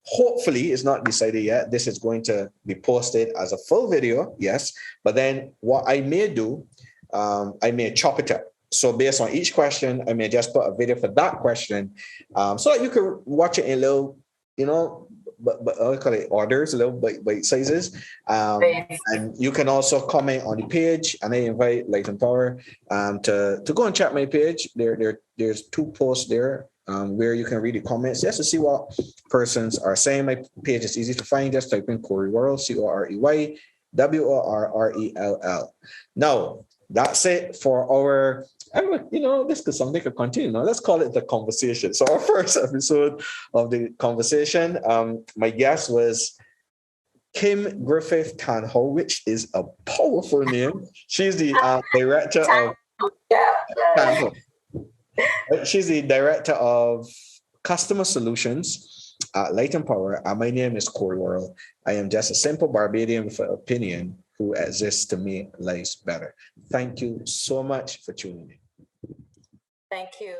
hopefully it's not decided yet. This is going to be posted as a full video, yes. But then what I may do, I may chop it up. So based on each question, I may just put a video for that question, so that you can watch it in little, but I call it orders, little bite sizes. And you can also comment on the page, and I invite Latent Power to go and check my page. There's two posts there where you can read the comments just to see what persons are saying. My page is easy to find. Just type in Corey Worrell, CoreyWorrell. Now, that's it for our, this could something could continue. Now, let's call it the conversation. So our first episode of the conversation, my guest was Kim Griffith Tanho, which is a powerful name. She's the director of Tanho. She's the director of customer solutions at Latent Power. And my name is Corey Worrell. I am just a simple Barbadian with an opinion who exists to make lives better. Thank you so much for tuning in. Thank you.